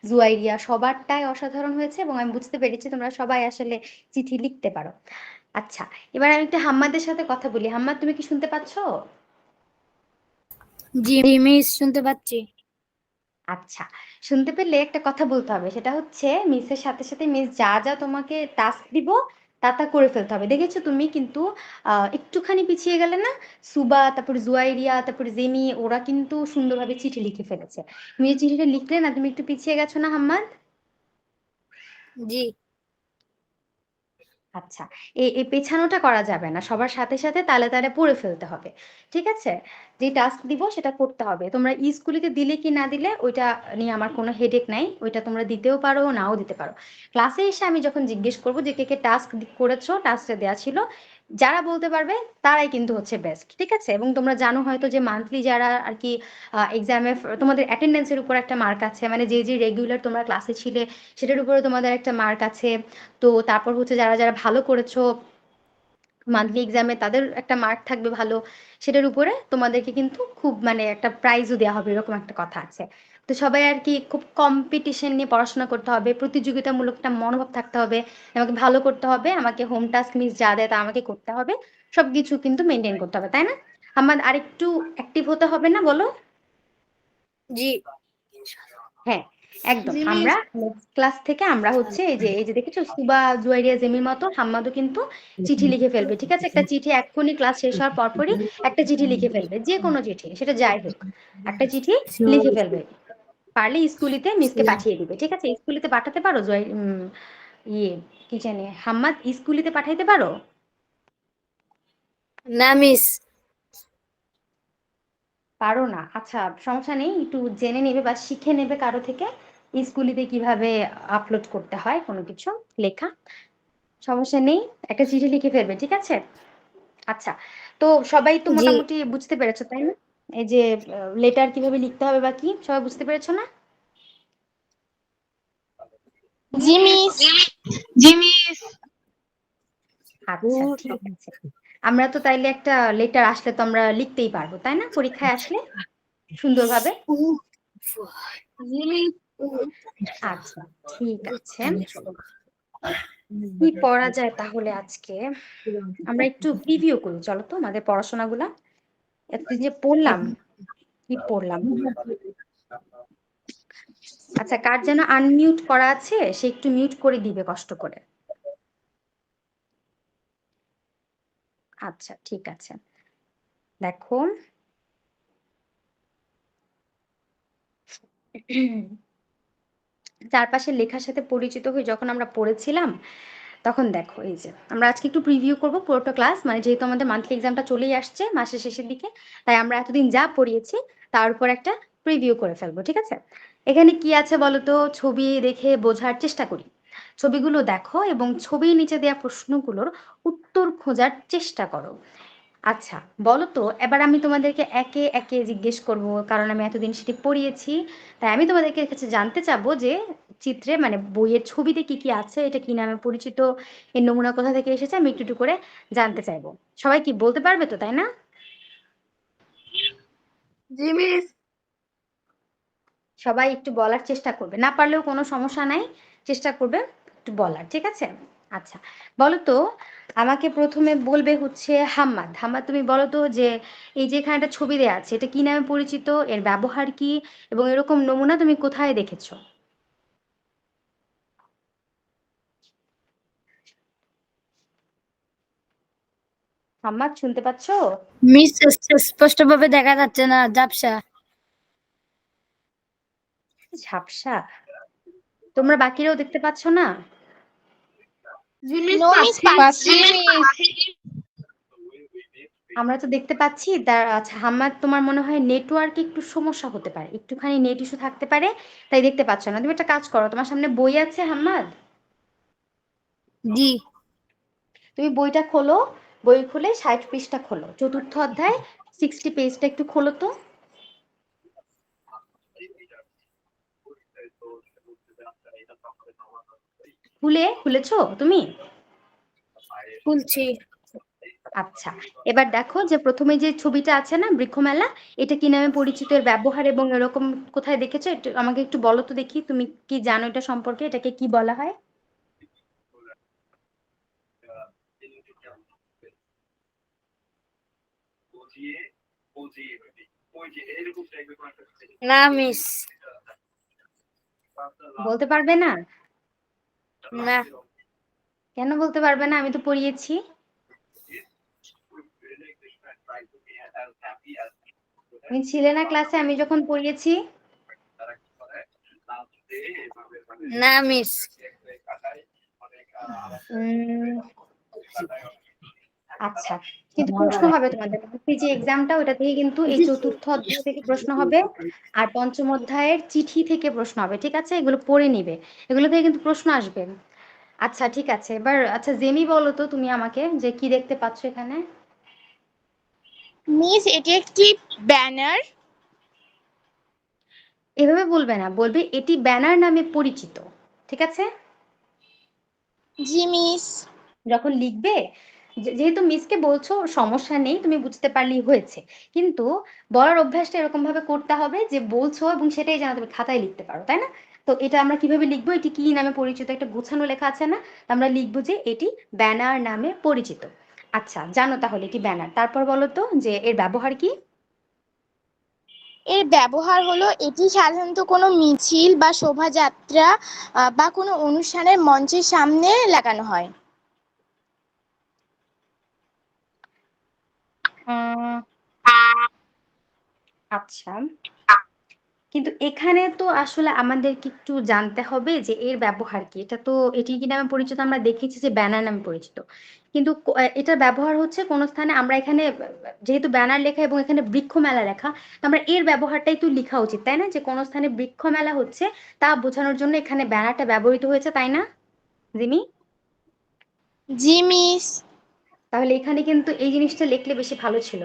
জুয়াইরিয়া সবারটাই অসাধারণ হয়েছে, এবং আমি বুঝতে পেরেছি তোমরা সবাই আসলে চিঠি লিখতে পারো। আচ্ছা, এবার আমি একটু হাম্মাদের সাথে কথা বলি। হাম্মাদ, তুমি কি শুনতে পাচ্ছো? জি মিস, শুনতে পাচ্ছি। আচ্ছা, শুনতে পেলে একটা কথা বলতে হবে, সেটা হচ্ছে মিসের সাথে সাথে মিস যা যা তোমাকে টাস্ক দিব তা তা করে ফেলতে হবে। দেখেছো তুমি কিন্তু একটুখানি পিছিয়ে গেলে না। সুবা, তারপর জুয়াইরিয়া, তারপর জেমি, ওরা কিন্তু সুন্দরভাবে চিঠি লিখে ফেলেছে। তুমি যে চিঠিটা লিখলে না, তুমি একটু পিছিয়ে গেছো না হাম্মাদ? জি আচ্ছা, এই পেছানোটা করা যাবে না, সবার সাথে সাথে তালে তালে পড়ে ফেলতে হবে। ঠিক আছে, যে টাস্ক দিব সেটা করতে হবে। তোমরা স্কুলিতে দিলে কি না দিলে ওইটা নিয়ে আমার কোনো হেডেক নাই, ওইটা তোমরা দিতেও পারো নাও দিতে পারো। ক্লাসে এসে আমি যখন জিজ্ঞেস করবো যে কে কে টাস্ক করেছো, টাস্কটা দেওয়া ছিল, যারা বলতে পারবে তারাই কিন্তু হচ্ছে বেস্ট। ঠিক আছে, এবং তোমরা জানো হয়তো যে মান্থলি যারা আর কি এক্সামে তোমাদের অ্যাটেন্ডেন্সের উপর একটা মার্ক আছে, মানে যে যে রেগুলার তোমরা ক্লাসে ছিলে সেটার উপরে তোমাদের একটা মার্ক আছে। তো তারপর হচ্ছে যারা যারা ভালো করেছো মান্থলি এক্সামে তাদের একটা মার্ক থাকবে ভালো, সেটার উপরে তোমাদেরকে কিন্তু খুব মানে একটা প্রাইজও দেওয়া হবে, এরকম একটা কথা আছে। তো সবাই আর কি খুব কম্পিটিশন নিয়ে পড়াশোনা করতে হবে, প্রতিযোগিতামূলক একটা মনোভাব থাকতে হবে, আমাকে ভালো করতে হবে, আমাকে হোম টাস্ক মিস যা দেয় তা আমাকে করতে হবে, সবকিছু কিন্তু মেনটেন করতে হবে, তাই না? আমার আরেকটু অ্যাক্টিভ হতে হবে না, বলো? জি হ্যাঁ, একদম। জি আমরা মিস। নেক্সট ক্লাস থেকে আমরা হচ্ছে এই যে দেখেছো সুবা, জুয়াইরিয়া, জেমির মতো হাম্মাদও কিন্তু চিঠি লিখে ফেলবে। ঠিক আছে, একটা চিঠি এক্ষুনি ক্লাস শেষ হওয়ার পরপরই একটা চিঠি লিখে ফেলবে, যে কোনো চিঠি সেটা যাই হোক, একটা চিঠি লিখে ফেলবে। পারলে স্কুলিতে মিসকে পাঠিয়ে দিবে। ঠিক আছে, স্কুলিতে পাঠাতে পারো ইয়ে কি জানি হাম্মাদ, স্কুলিতে পাঠাইতে পারো? না মিস। পারো না? আচ্ছা, সমস্যা নেই, একটু জেনে নেবে বা শিখে নেবে কারো থেকে স্কুলিতে কিভাবে আপলোড করতে হয় কোনো কিছু লেখা। সমস্যা নেই, একটা চিঠি লিখে ফেলবে, ঠিক আছে? আচ্ছা, তো সবাই তো জি মোটামুটি বুঝতে পেরেছো তাই না? এই যে লেটার কিভাবে লিখতে হবে বা কি, সবাই বুঝতে পেরেছো না? জি মিস। জি মিস। আচ্ছা, ঠিক আছে। আমরা তো তাইলে একটা লেটার আসলে তো আমরা লিখতেই পারবো তাই না, পরীক্ষায় আসলে সুন্দরভাবে। জি মিস। আচ্ছা, ঠিক আছে। কি পড়া যায় তাহলে আজকে? আমরা একটু প্রিভিউ করি, চলো তো আমাদের পড়াশোনাগুলা। এতদিন যে পড়লাম, কি পড়লাম? আচ্ছা, কার যেন আনমিউট করা আছে, সে একটু মিউট করে দিবে কষ্ট করে। আচ্ছা, ঠিক আছে। দেখো, চারপাশের লেখার সাথে পরিচিত হয়ে যখন আমরা পড়েছিলাম, তখন দেখো এই যে আমরা আজকে একটু প্রিভিউ করব পুরোটা ক্লাস, মানে যেহেতু আমাদের মান্থলি এক্সামটা চলেই আসছে মাসের শেষের দিকে, তাই আমরা এতদিন যা পড়িয়েছি তার উপর একটা প্রিভিউ করে ফেলবো, ঠিক আছে? এখানে কি আছে বলো তো, ছবি দেখে বোঝার চেষ্টা করি। ছবিগুলো দেখো এবং ছবির নিচে দেওয়া প্রশ্নগুলোর উত্তর খোঁজার চেষ্টা করো। আচ্ছা, বলো তো, এবার আমি তোমাদেরকে একে একে জিজ্ঞেস করব, কারণ আমি এতদিন সেটি পড়িয়েছি। তাই আমি তোমাদেরকে কাছে জানতে চাবো যে চিত্রে মানে বইয়ের ছবিতে কি কি আছে, এটা কি নামে পরিচিত, এর নমুনা কোথা থেকে এসেছে, আমি একটু একটু করে জানতে চাইবো। সবাই কি বলতে পারবে তো, তাই না? জি মিস। সবাই একটু বলার চেষ্টা করবে, না পারলেও কোনো সমস্যা নাই, চেষ্টা করবে একটু বলার, ঠিক আছে? আচ্ছা, বলো তো, আমাকে প্রথমে বলবে হচ্ছে হাম্মাদ। হাম্মাদ, তুমি বলো তো যে এই যে এখানে একটা ছবি দেওয়া আছে, এটা কি নামে পরিচিত, এর ব্যবহার কি, এবং এরকম নমুনা তুমি কোথায় দেখেছো? হাম্মাদ, শুনতে পাচ্ছো? মিস, স্পষ্টভাবে দেখা যাচ্ছে না, ঝাপসা। ঝাপসা? তোমরা বাকিরাও দেখতে পাচ্ছ না? জি মিস নো মিস, পাচ্ছি। পাচ্ছি। আমরা তো দেখতে পাচ্ছি তার। আচ্ছা হাম্মাদ, তোমার মনে হয় নেটওয়ার্কে একটু সমস্যা হতে পারে, একটুখানি নেট ইস্যু থাকতে পারে, তাই দেখতে পাচ্ছ না। তুমি একটা কাজ করো, তোমার সামনে বই আছে হাম্মাদ, জি তুমি বইটা খোলো। বই খুলে 60 পৃষ্ঠা খোলো, চতুর্থ অধ্যায় 60 পেজটা একটু খোলো তো। খুলেছো তুমি? খুলছি। আচ্ছা, এবার দেখো যে প্রথমে যে ছবিটা আছে না, বৃক্ষমেলা, এটা কি নামে পরিচিত, এর ব্যবহার এবং এরকম কোথায় দেখেছো, একটু আমাকে একটু বলো তো দেখি, তুমি কি জানো এটা সম্পর্কে, এটাকে কি বলা হয়? না মিস। বলতে পারবে না? না কেন বলতে পারবে না, আমি তো পড়িয়েছি। তুমি ছিলে না ক্লাসে আমি যখন পড়িয়েছি? না মিস। উম, আচ্ছা, কিন্তু প্রশ্ন হবে তোমাদের এই যে এক্সামটা, ওটা থেকে কিন্তু এই চতুর্থ অধ্যায় থেকে প্রশ্ন হবে, আর পঞ্চম অধ্যায়ের চিঠি থেকে প্রশ্ন হবে, ঠিক আছে? এগুলো পড়ে নিবে, এগুলো থেকে কিন্তু প্রশ্ন আসবে। আচ্ছা, ঠিক আছে। এবার আচ্ছা জেমি, বলো তো তুমি আমাকে যে কি দেখতে পাচ্ছ এখানে? মিস, এটি একটি ব্যানার। এভাবে বলবে না, বলবে এটি ব্যানার নামে পরিচিত, ঠিক আছে? জি মিস। যখন লিখবে, যেহেতু মিসকে বলছো সমস্যা নেই, তুমি বুঝতে পারলেই হয়েছে, কিন্তু বলার অভ্যাসটা এরকম ভাবে করতে হবে যে বলছো এবং সেটাই যেন তুমি খাতায় লিখতে পারো, তাই না? তো এটা আমরা কিভাবে লিখবো, এটি কি নামে পরিচিত, একটা গোছানো লেখা আছে না, তো আমরা লিখবো যে এটি ব্যানার নামে পরিচিত। আচ্ছা, জানো তাহলে এটি ব্যানার, তারপর বলো তো যে এর ব্যবহার কি? এর ব্যবহার হলো, এটি সাধারণত কোনো মিছিল বা শোভাযাত্রা বা কোনো অনুষ্ঠানের মঞ্চের সামনে লাগানো হয়। আহ, আচ্ছা, কিন্তু এখানে তো আসলে আমাদেরকে একটু জানতে হবে যে এর ব্যবহার কি। এটা তো এটি কি নামে পরিচিত আমরা দেখেছি যে ব্যানার নামে পরিচিত। কিন্তু এটার ব্যবহার হচ্ছে কোন স্থানে আমরা এখানে যেহেতু ব্যানার লেখা এবং এখানে বৃক্ষ মেলা লেখা, তো আমরা এর ব্যবহারটাই তো লেখা উচিত, তাই না? যে কোন স্থানে বৃক্ষ মেলা হচ্ছে তা বোঝানোর জন্য এখানে ব্যানারটা ব্যবহৃত হয়েছে, তাই না জিমি? জি মিস। তাহলে এখানে কিন্তু এই জিনিসটা লিখলে বেশি ভালো ছিল,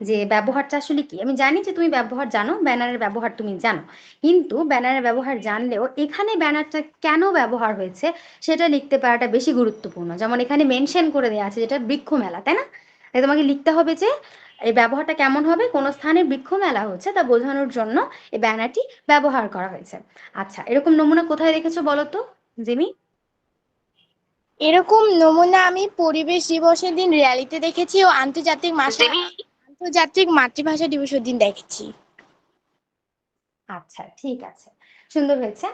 যে ব্যবহারটা আসলে কি। আমি জানি যে তুমি ব্যবহার জানো, ব্যানারের ব্যবহার তুমি জানো, কিন্তু ব্যানারের ব্যবহার জানলেও এখানে ব্যানারটা কেন ব্যবহার হয়েছে সেটা লিখতে পারাটা বেশি গুরুত্বপূর্ণ। যেমন এখানে মেনশন করে দেওয়া আছে যেটা বৃক্ষ মেলা, তাই না? তাই তোমাকে লিখতে হবে যে এই ব্যবহারটা কেমন হবে, কোন স্থানে বৃক্ষ মেলা হচ্ছে তা বোঝানোর জন্য এই ব্যানারটি ব্যবহার করা হয়েছে। আচ্ছা, এরকম নমুনা কোথায় দেখেছো বলো তো জিমি? এরকম নমুনা আমি পরিবেশ দিবসের দিন র্যালিতে দেখেছি ও আন্তর্জাতিক মাতৃভাষা দিবসের দিন দেখেছি। আচ্ছা, ঠিক আছে, সুন্দর হয়েছে।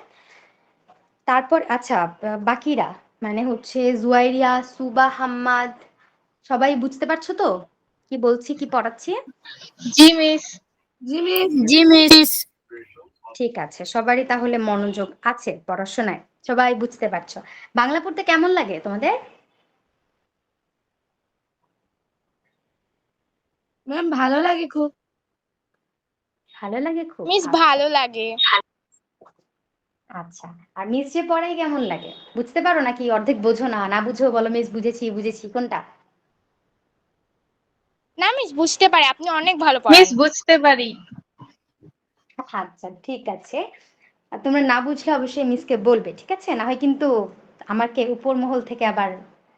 তারপর আচ্ছা, বাকিরা মানে হচ্ছে জুয়াইরিয়া, সুবা, হাম্মাদ, সবাই বুঝতে পারছো তো কি বলছি, কি পড়াচ্ছি? জি মিস। জি মিস। জি মিস। ঠিক আছে, সবারই তাহলে মনোযোগ আছে পড়াশোনায়, সবাই বুঝতে পারছো। বাংলা পড়তে কেমন লাগে তোমাদের? ম্যাম ভালো লাগে খুব। ভালো লাগে খুব? মিস আচ্ছা ভালো লাগে। আচ্ছা। আর মিস যে পড়াই কেমন লাগে, বুঝতে পারো নাকি অর্ধেক বোঝো না? না বুঝো বলো মিস বুঝেছি বুঝেছি, কোনটা? না মিস বুঝতে পারে, আপনি অনেক ভালো মিস পড়ান। বুঝতে পারি। আচ্ছা, ঠিক আছে। আর তোমরা না বুঝলে অবশ্যই মিসকে বলবে, ঠিক আছে? না হয় কিন্তু আমাকে উপর মহল থেকে আবার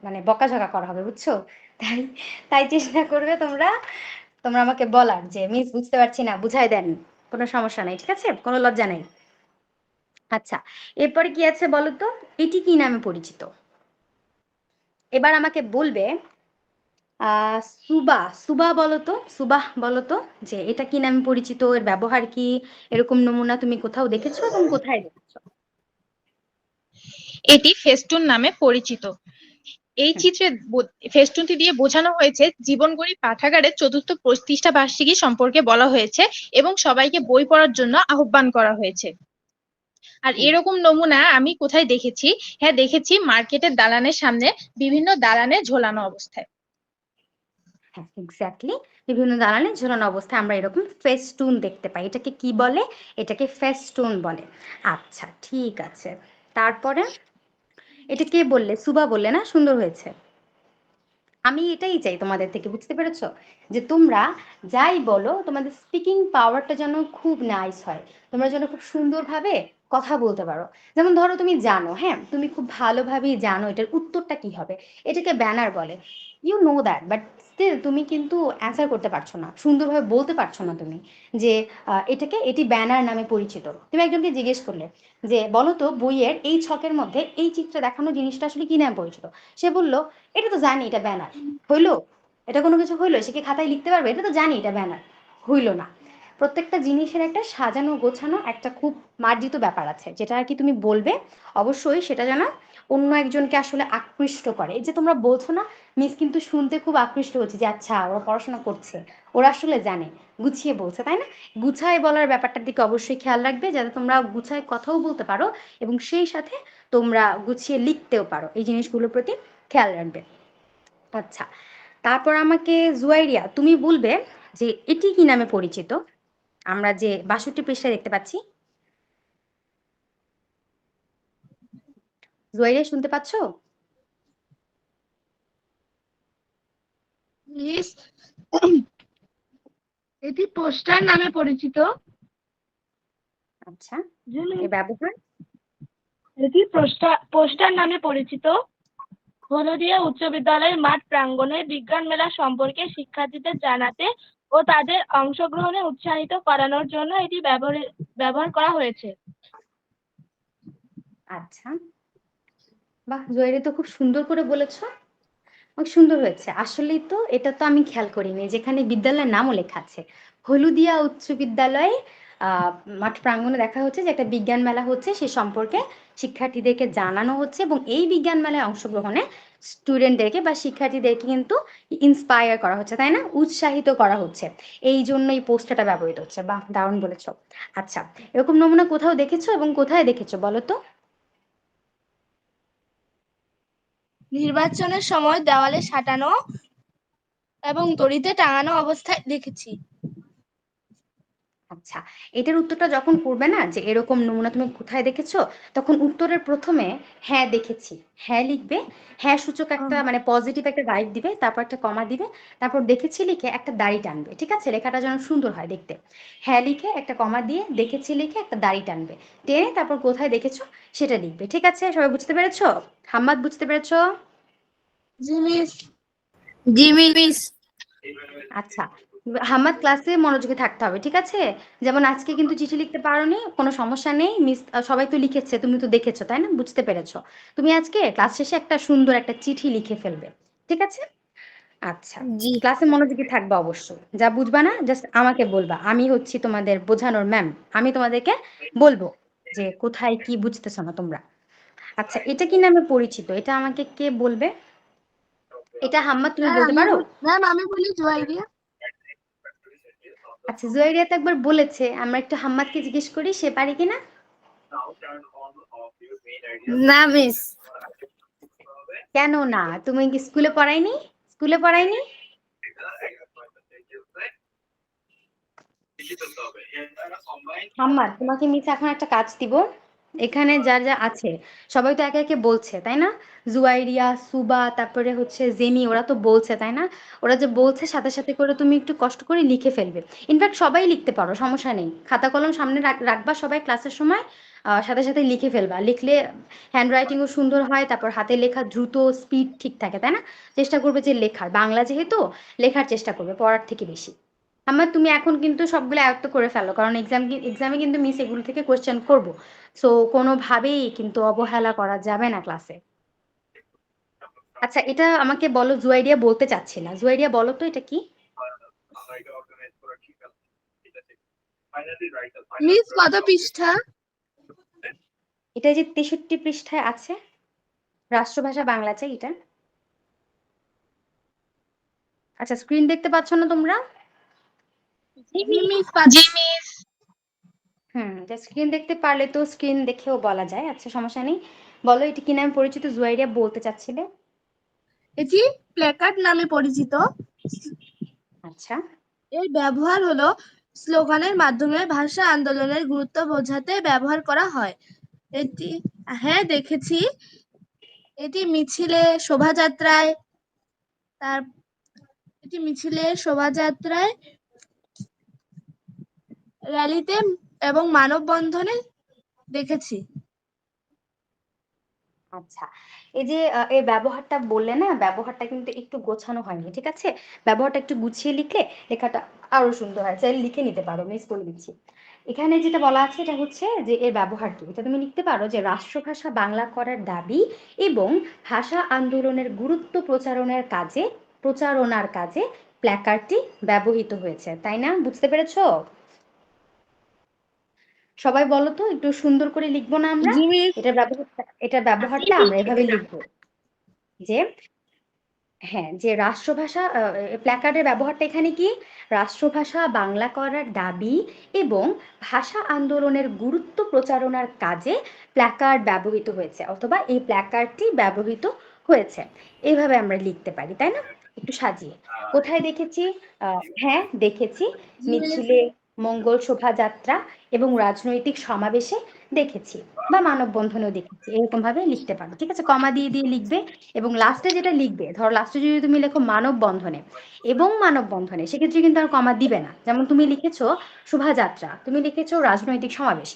মানে বকাঝকা করা হবে, বুঝছো? তাই তাই চেষ্টা করবে তোমরা তোমরা আমাকে বলার যে মিস বুঝতে পারছি না, বুঝাই দেন। কোনো সমস্যা নাই, ঠিক আছে? কোনো লজ্জা নেই। আচ্ছা, এরপরে কি আছে বলো তো? এটি কি নামে পরিচিত? এবার আমাকে বলবে সুবা। সুবা বলো তো, সুবাহ বলো তো, যে এটা কি নামে পরিচিত, এর ব্যবহার কি? এরকম নমুনা তুমি কোথাও দেখেছো এবং কোথায় দেখেছো? এটি ফেস্টুন নামে পরিচিত। এই হুম, চিত্রে ফেস্টুনটি দিয়ে বোঝানো হয়েছে জীবনগড়ি পাঠাগারের চতুর্থ প্রতিষ্ঠা বার্ষিকী সম্পর্কে বলা হয়েছে এবং সবাইকে বই পড়ার জন্য আহ্বান করা হয়েছে। আর হুম, এরকম নমুনা আমি কোথায় দেখেছি? হ্যাঁ, দেখেছি মার্কেটের দালানের সামনে বিভিন্ন দালানে ঝোলানো অবস্থায়। হ্যাঁ, এক্স্যাক্টলি। বিভিন্ন দালানে ঝোলানো অবস্থায় আমরা এরকম ফেস্টুন দেখতে পাই। এটাকে কি বলে? এটাকে ফেস্টুন বলে। আচ্ছা, ঠিক আছে। তারপরে এটা কে বললে? সুবা বললে না? সুন্দর হয়েছে। আমি এটাই চাই তোমাদের থেকে, বুঝতে পেরেছো? যে তোমরা যাই বলো তোমাদের স্পিকিং পাওয়ারটা যেন খুব নাইস হয়, তোমরা যেন খুব সুন্দরভাবে কথা বলতে পারো। যেমন ধরো তুমি জানো, হ্যাঁ তুমি খুব ভালোভাবেই জানো এটার উত্তরটা কি হবে, এটাকে ব্যানার বলে, you know that, but still তুমি কিন্তু অ্যান্সার করতে পারছো না, সুন্দরভাবে বলতে পারছো না তুমি যে এটি ব্যানার নামে পরিচিত। তুমি একজনকে জিজ্ঞেস করলে যে বলো তো বইয়ের এই ছকের মধ্যে এই চিত্রে দেখানো জিনিসটা আসলে কি নামে পরিচিত, সে বলল এটা তো জানি এটা ব্যানার। হইলো? এটা কোনো কিছু হইলো? সে কি খাতায় লিখতে পারবে এটা তো জানি এটা ব্যানার? হইলো না। প্রত্যেকটা জিনিসের একটা সাজানো গোছানো একটা খুব মার্জিত ব্যাপার আছে, যেটা আর কি তুমি বলবে অবশ্যই সেটা যেন অন্য একজনকে আসলে আকৃষ্ট করে। এই যে তোমরা বলছো না মিস কিন্তু শুনতে খুব আকৃষ্ট হচ্ছে যে আচ্ছা ওরা পড়াশোনা করছে, ওরা আসলে জানে, গুছিয়ে বলছে, তাই না? গুছায় বলার ব্যাপারটার দিকে অবশ্যই খেয়াল রাখবে যাতে তোমরা গুছায় কথাও বলতে পারো এবং সেই সাথে তোমরা গুছিয়ে লিখতেও পারো, এই জিনিসগুলোর প্রতি খেয়াল রাখবে। আচ্ছা, তারপর আমাকে জুয়াইরিয়া তুমি বলবে যে এটি কি নামে পরিচিত, আমরা যে ৬২ পৃষ্ঠায় দেখতে পাচ্ছি। জুয়াইরিয়া শুনতে পাচ্ছো? মিস এটি পোস্টার নামে পরিচিত। আচ্ছা, জি এর মিস। ব্যবহার? এটি পোস্টার নামে পরিচিত। হলদিয়া উচ্চ বিদ্যালয়ের মাঠ প্রাঙ্গণে বিজ্ঞান মেলা সম্পর্কে শিক্ষার্থীদের জানাতে ও তাদের অংশগ্রহণে উৎসাহিত করানোর জন্য এটি ব্যবহার করা হয়েছে। আচ্ছা, বাহ জুয়াইরিয়া তো খুব সুন্দর করে বলেছো, অনেক সুন্দর হয়েছে। আসলেই তো এটা তো আমি খেয়াল করিনি, যেখানে বিদ্যালয়ের নামও লেখা আছে হলুদিয়া উচ্চ বিদ্যালয় মাঠ প্রাঙ্গণে দেখা হচ্ছে যে একটা বিজ্ঞান মেলা হচ্ছে, সে সম্পর্কে শিক্ষার্থীদেরকে জানানো হচ্ছে এবং এই বিজ্ঞান মেলায় অংশগ্রহণে স্টুডেন্টদেরকে বা শিক্ষার্থীদেরকে কিন্তু ইন্সপায়ার করা হচ্ছে, তাই না, উৎসাহিত করা হচ্ছে। এই জন্য এই পোস্টারটা ব্যবহৃত হচ্ছে। বাহ, দারুণ বলেছো। আচ্ছা, এরকম নমুনা কোথাও দেখেছো এবং কোথায় দেখেছো বলো তো? নির্বাচনের সময় দেওয়ালে সাঁটানো এবং দড়িতে টাঙানো অবস্থায় দেখেছি। আচ্ছা, এটার উত্তরটা যখন করবে না যে এরকম নমুনা তুমি কোথায় দেখেছো, তখন উত্তরের প্রথমে হ্যাঁ দেখেছি, হ্যাঁ লিখবে। হ্যাঁ সূচক একটা মানে পজিটিভ একটা রাইট দিবে, তারপর একটা কমা দিবে, তারপর দেখেছি লিখে একটা দাড়ি টানবে। ঠিক আছে, লেখাটা যেন সুন্দর হয় দেখতে। হ্যাঁ লিখে একটা কমা দিয়ে দেখেছি লিখে একটা দাড়ি টানবে, টেনে তারপর কোথায় দেখেছো সেটা লিখবে। ঠিক আছে, সবাই বুঝতে পেরেছো? হাম্মাদ, বুঝতে পেরেছো? জি মিস। জি মিস। আচ্ছা, হাম্মাদ ক্লাসে মনোযোগী থাকতে হবে, ঠিক আছে? যেমন আজকে কিন্তু চিঠি লিখতে পারোনি, কোনো সমস্যা নেই, মিস সবাই তো লিখেছে, তুমি তো দেখেছো তাই না, বুঝতে পেরেছো। তুমি আজকে ক্লাস শেষে একটা সুন্দর একটা চিঠি লিখে ফেলবে, ঠিক আছে? আচ্ছা, জি। ক্লাসে মনোযোগী থাকবা অবশ্যই। যা বুঝবা না জাস্ট আমাকে বলবা, আমি হচ্ছি তোমাদের বোঝানোর ম্যাম। আমি তোমাদেরকে বলবো যে কোথায় কি বুঝতেছো না তোমরা। আচ্ছা, এটা কি নামে পরিচিত, এটা আমাকে কে বলবে? এটা হাম্মাদ, তুমি বলতে পারো? ম্যাম আমি বলি জুয়াইরিয়া। আচ্ছা, জুয়াইরিয়া তো একবার বলেছে, আমরা একটু হাম্মাদকে জিজ্ঞেস করি সে পারে কিনা। না মিস। কেন না, তুমি কি স্কুলে পড়াইনি? স্কুলে পড়াইনি? হাম্মাদ, তোমাকে মিস এখন একটা কাজ দিব। এখানে যা যা আছে সবাই তো একে একে বলছে তাই না, জুয়াইরিয়া, সুবা, তারপরে হচ্ছে জেমি, ওরা তো বলছে তাই না। ওরা যে বলছে সাথে সাথে করে তুমি একটু কষ্ট করে লিখে ফেলবে। ইনফ্যাক্ট সবাই লিখতে পারো, সমস্যা নেই, খাতা কলম সামনে রাখবা সবাই ক্লাসের সময়। সাথে সাথে লিখে ফেলবা, লিখলে হ্যান্ড রাইটিংও সুন্দর হয়, তারপর হাতে লেখা দ্রুত, স্পিড ঠিক থাকে তাই না। চেষ্টা করবে যে লেখার, বাংলা যেহেতু লেখার চেষ্টা করবে পড়ার থেকে বেশি। আমার তুমি এখন কিন্তু সবগুলো আয়ত্ত করে ফেলো, কারণ এক্সামে কিন্তু মিস এগুলো থেকে কোশ্চেন করব। সো কোনোভাবেই কিন্তু অবহেলা করা যাবে না ক্লাসে। আচ্ছা, এটা আমাকে বলো, জুয়াইরিয়া বলতে চাচ্ছি না, জুয়াইরিয়া বলো তো এটা কি? মিস কত পৃষ্ঠা? এটা যে 63 পৃষ্ঠায় আছে, রাষ্ট্রভাষা বাংলা চাই এটা। আচ্ছা, স্ক্রিন দেখতে পাচ্ছ না তোমরা? জি মিস জি মিস। স্ক্রিন দেখতে পারলে তো স্ক্রিন দেখেও বলা যায়। আচ্ছা, সমস্যা নেই, বলো এটা কি নামে পরিচিত, জুয়াইরিয়া বলতে চাচ্ছিলে। এটি প্ল্যাকার্ড নামে পরিচিত। আচ্ছা, এর ব্যবহার হলো স্লোগানের মাধ্যমে ভাষা আন্দোলনের গুরুত্ব বোঝাতে ব্যবহার করা হয়। এটি হ্যাঁ দেখেছি। এটি মিছিলে, শোভাযাত্রায়, তার এটি মিছিলে, শোভাযাত্রায়, র্যালিতে এবং মানববন্ধনে দেখেছি। আচ্ছা, এই যে এই ব্যবহারটা বললে না, ব্যবহারটা কিন্তু একটু গোছানো হয়নি, ঠিক আছে? ব্যবহারটা একটু গুছিয়ে লিখলে লেখাটা আরো সুন্দর হয়, চাইলে লিখে নিতে পারো, মিস করে দিচ্ছি। এখানে যেটা বলা আছে এটা হচ্ছে যে এর ব্যবহার কি, এটা তুমি লিখতে পারো যে রাষ্ট্রভাষা বাংলা করার দাবি এবং ভাষা আন্দোলনের গুরুত্ব প্রচারণার কাজে প্ল্যাকার্ডটি ব্যবহৃত হয়েছে, তাই না? বুঝতে পেরেছো? সবাই বলো তো, একটু সুন্দর করে লিখবো না আমরা? জি মিস। এটার ব্যবহারটা আমরা এভাবে লিখবো যে, হ্যাঁ, যে রাষ্ট্রভাষা, প্ল্যাকার্ডের ব্যবহারটা এখানে কি, রাষ্ট্রভাষা বাংলা করার দাবি এবং ভাষা আন্দোলনের গুরুত্ব প্রচারণার কাজে প্ল্যাকার্ড ব্যবহৃত হয়েছে, অথবা এই প্ল্যাকার্ডটি ব্যবহৃত হয়েছে। এইভাবে আমরা লিখতে পারি তাই না, একটু সাজিয়ে। কোথায় দেখেছি? হ্যাঁ দেখেছি, মিছিলে, মঙ্গল শোভাযাত্রা এবং রাজনৈতিক সমাবেশে দেখেছি, বা মানববন্ধনেও দেখেছি, এরকম ভাবে লিখতে পারো। ঠিক আছে, কমা দিয়ে দিয়ে লিখবে। এবং লাস্টে যেটা লিখবে, ধরো লাস্টে যদি তুমি লেখো মানববন্ধনে এবং মানববন্ধনে, সেক্ষেত্রে কিন্তু আর কমা দিবে না। যেমন তুমি লিখেছো শোভাযাত্রা, তুমি লিখেছো রাজনৈতিক সমাবেশ,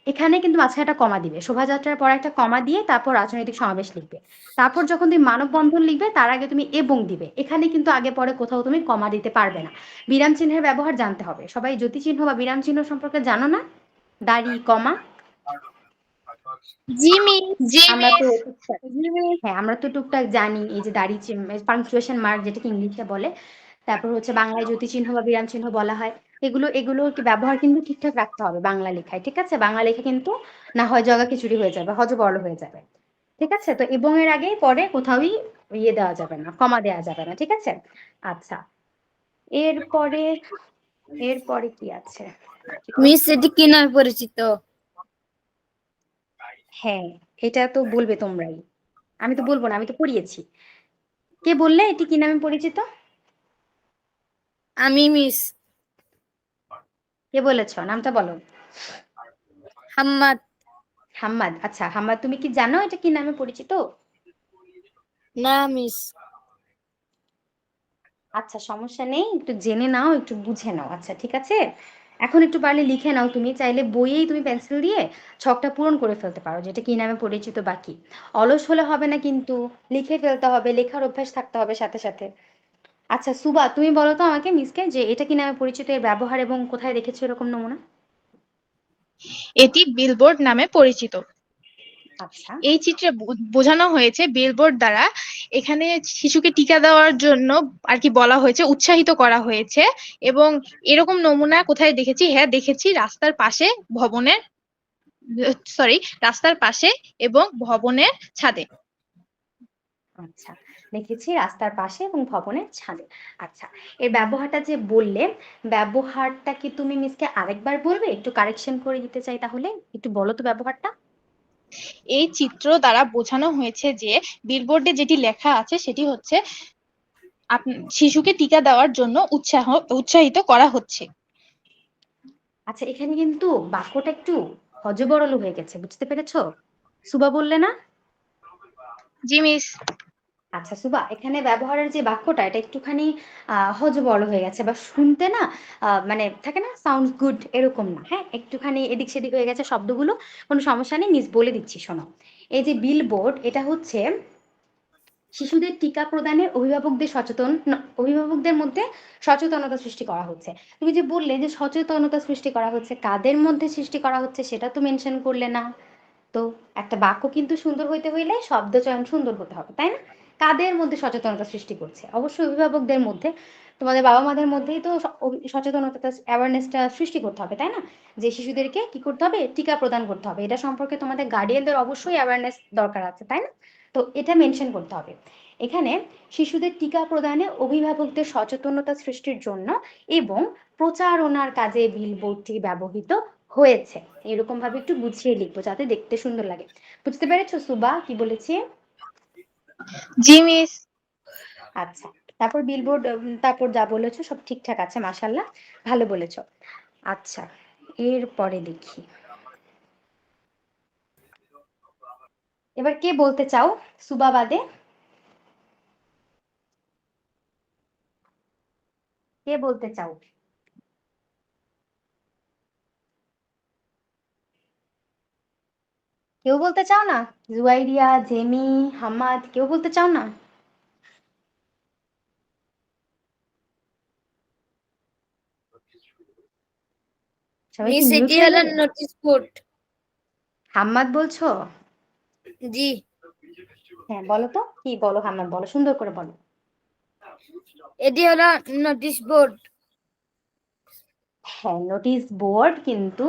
এখানে কিন্তু মাঝখানে একটা কমা দিবে, শোভাযাত্রার পর একটা কমা দিয়ে তারপর রাজনৈতিক সমাবেশ লিখবে। তারপর যখন তুমি মানববন্ধন লিখবে তার আগে তুমি এবং দিবে, এখানে কিন্তু আগে পরে কোথাও তুমি কমা দিতে পারবে না। বিরাম চিহ্নের ব্যবহার জানতে হবে, সবাই জ্যোতি চিহ্ন বা বিরাম চিহ্ন সম্পর্কে জানো না? দাড়ি, কমা। জি মিস। জি আমরা তো মিস। টুকটাক, হ্যাঁ আমরা তো টুকটাক জানি, এই যে পাংচুয়েশন মার্ক যেটাকে ইংলিশে বলে, তারপর হচ্ছে বাংলায় জ্যোতি চিহ্ন বা বিরাম চিহ্ন বলা হয়। এগুলো এগুলো কি ব্যবহার কিন্তু ঠিকঠাক রাখতে হবে বাংলা লেখায়, ঠিক আছে? বাংলা লেখা কিন্তু না হয় জগা খিচুড়ি হয়ে যাবে, হজবরল হয়ে যাবে, ঠিক আছে? তো এবং এর আগে পরে কোথাওই ইয়ে দেওয়া যাবে না, কমা দেওয়া যাবে না, ঠিক আছে? আচ্ছা, এরপরে এরপরে কি আছে? মিস এটি কি নামে পরিচিত? হ্যাঁ, এটা তো বলবে তোমরাই, আমি তো বলবো না, আমি তো পড়িয়েছি। কে বললে এটি কি নামে পরিচিত? আমি মিস কে বলেছ, নামটা বলো। হাম্মাদ। হাম্মাদ। আচ্ছা হাম্মাদ, তুমি কি জানো এটা কি নামে পরিচিত? না মিস। আচ্ছা সমস্যা নেই, একটু জেনে নাও, একটু বুঝে নাও। আচ্ছা ঠিক আছে, এখন একটু পারলে লিখে নাও, তুমি চাইলে বইয়েই তুমি পেন্সিল দিয়ে ছকটা পূরণ করে ফেলতে পারো, যেটা কি নামে পরিচিত। বাকি অলস হলে হবে না, কিন্তু লিখে ফেলতে হবে, লেখার অভ্যাস থাকতে হবে সাথে সাথে। আচ্ছা সুবা, তুমি বলো তো আমাকে, মিসকে, যে এটা কি নামে পরিচিত, এর ব্যবহার এবং কোথায় দেখেছো এরকম নমুনা? এটি বিলবোর্ড নামে পরিচিত। আচ্ছা এই চিত্রে বোঝানো হয়েছে বিলবোর্ড দ্বারা এখানে শিশুকে টিকা দেওয়ার জন্য আর কি বলা হয়েছে, উৎসাহিত করা হয়েছে। এবং এরকম নমুনা কোথায় দেখেছি? হ্যাঁ দেখেছি, রাস্তার পাশে, ভবনের, সরি, রাস্তার পাশে এবং ভবনের ছাদে। আচ্ছা, দেখেছি রাস্তার পাশে এবং ভবনের ছাদে। আচ্ছা, এর ব্যবহারটা যে বললে, ব্যবহারটা কি তুমি মিসকে আরেকবার বলবে? একটু কারেকশন করে দিতে চাই, তাহলে একটু বলো তো ব্যবহারটা। এই চিত্র দ্বারা বোঝানো হয়েছে যে বিলবোর্ডে যেটি লেখা আছে সেটি হচ্ছে শিশুকে টিকা দেওয়ার জন্য উৎসাহিত করা হচ্ছে। আচ্ছা, এখানে কিন্তু বাক্যটা একটু হযবরল হয়ে গেছে, বুঝতে পেরেছো? সুবা বললে না? জি মিস। আচ্ছা সুবা, এখানে ব্যবহারের যে বাক্যটা, এটা একটুখানি হযবরল হয়ে গেছে, বা শুনতে না মানে থাকে না, সাউন্ড গুড এরকম না, হ্যাঁ, একটুখানি এদিক সেদিক হয়ে গেছে শব্দগুলো। কোনো সমস্যা নেই, মিস বলে দিচ্ছি, শোনো। এই যে বিল বোর্ড, এটা হচ্ছে শিশুদের টিকা প্রদানে অভিভাবকদের মধ্যে সচেতনতা সৃষ্টি করা হচ্ছে। তুমি যে বললে যে সচেতনতা সৃষ্টি করা হচ্ছে, কাদের মধ্যে সৃষ্টি করা হচ্ছে সেটা তো মেনশন করলে না। তো একটা বাক্য কিন্তু সুন্দর হইতে হইলে শব্দ চয়ন সুন্দর হতে হবে, তাই না? কাদের মধ্যে সচেতনতা সৃষ্টি করছে? অবশ্যই অভিভাবকদের মধ্যে। তোমাদের বাবা মাদের মধ্যেই তো সচেতনতা, অ্যাওয়ারনেসটা সৃষ্টি করতে হবে, তাই না? যে শিশুদেরকে কি করতে হবে, টিকা প্রদান করতে হবে, এটা সম্পর্কে তোমাদের গার্ডিয়ানদের অবশ্যই অ্যাওয়ারনেস দরকার আছে, তাই না? তো এটা মেনশন করতে হবে এখানে। শিশুদের টিকা প্রদানে অভিভাবকদের সচেতনতা সৃষ্টির জন্য এবং প্রচারণার কাজে বিলবোর্ডটি ব্যবহৃত হয়েছে, এরকম ভাবে একটু গুছিয়ে লিখবো যাতে দেখতে সুন্দর লাগে। বুঝতে পেরেছো সুবা কি বলেছি? জি মিস। আচ্ছা, তারপর বিলবোর্ড, তারপর যা বলেছো সব ঠিকঠাক আছে, মাশাল্লাহ, ভালো বলেছো। আচ্ছা, এরপরে দেখি, এবার কে বলতে চাও সুবা বাদে? কে বলতে চাও? কেউ বলতে চাও না? জুয়াইরিয়া, জেমি, হামাদ, কেউ বলতে চাও না? সবাই কি মিস মিউট এটি হয়ে হলো গেলে? Notice board. হাম্মাদ বলছো? জি। হ্যাঁ বলো তো, কি বলো হাম্মাদ, বলো সুন্দর করে বলো। এটি হলো নোটিশ বোর্ড। হ্যাঁ, নোটিশ বোর্ড, কিন্তু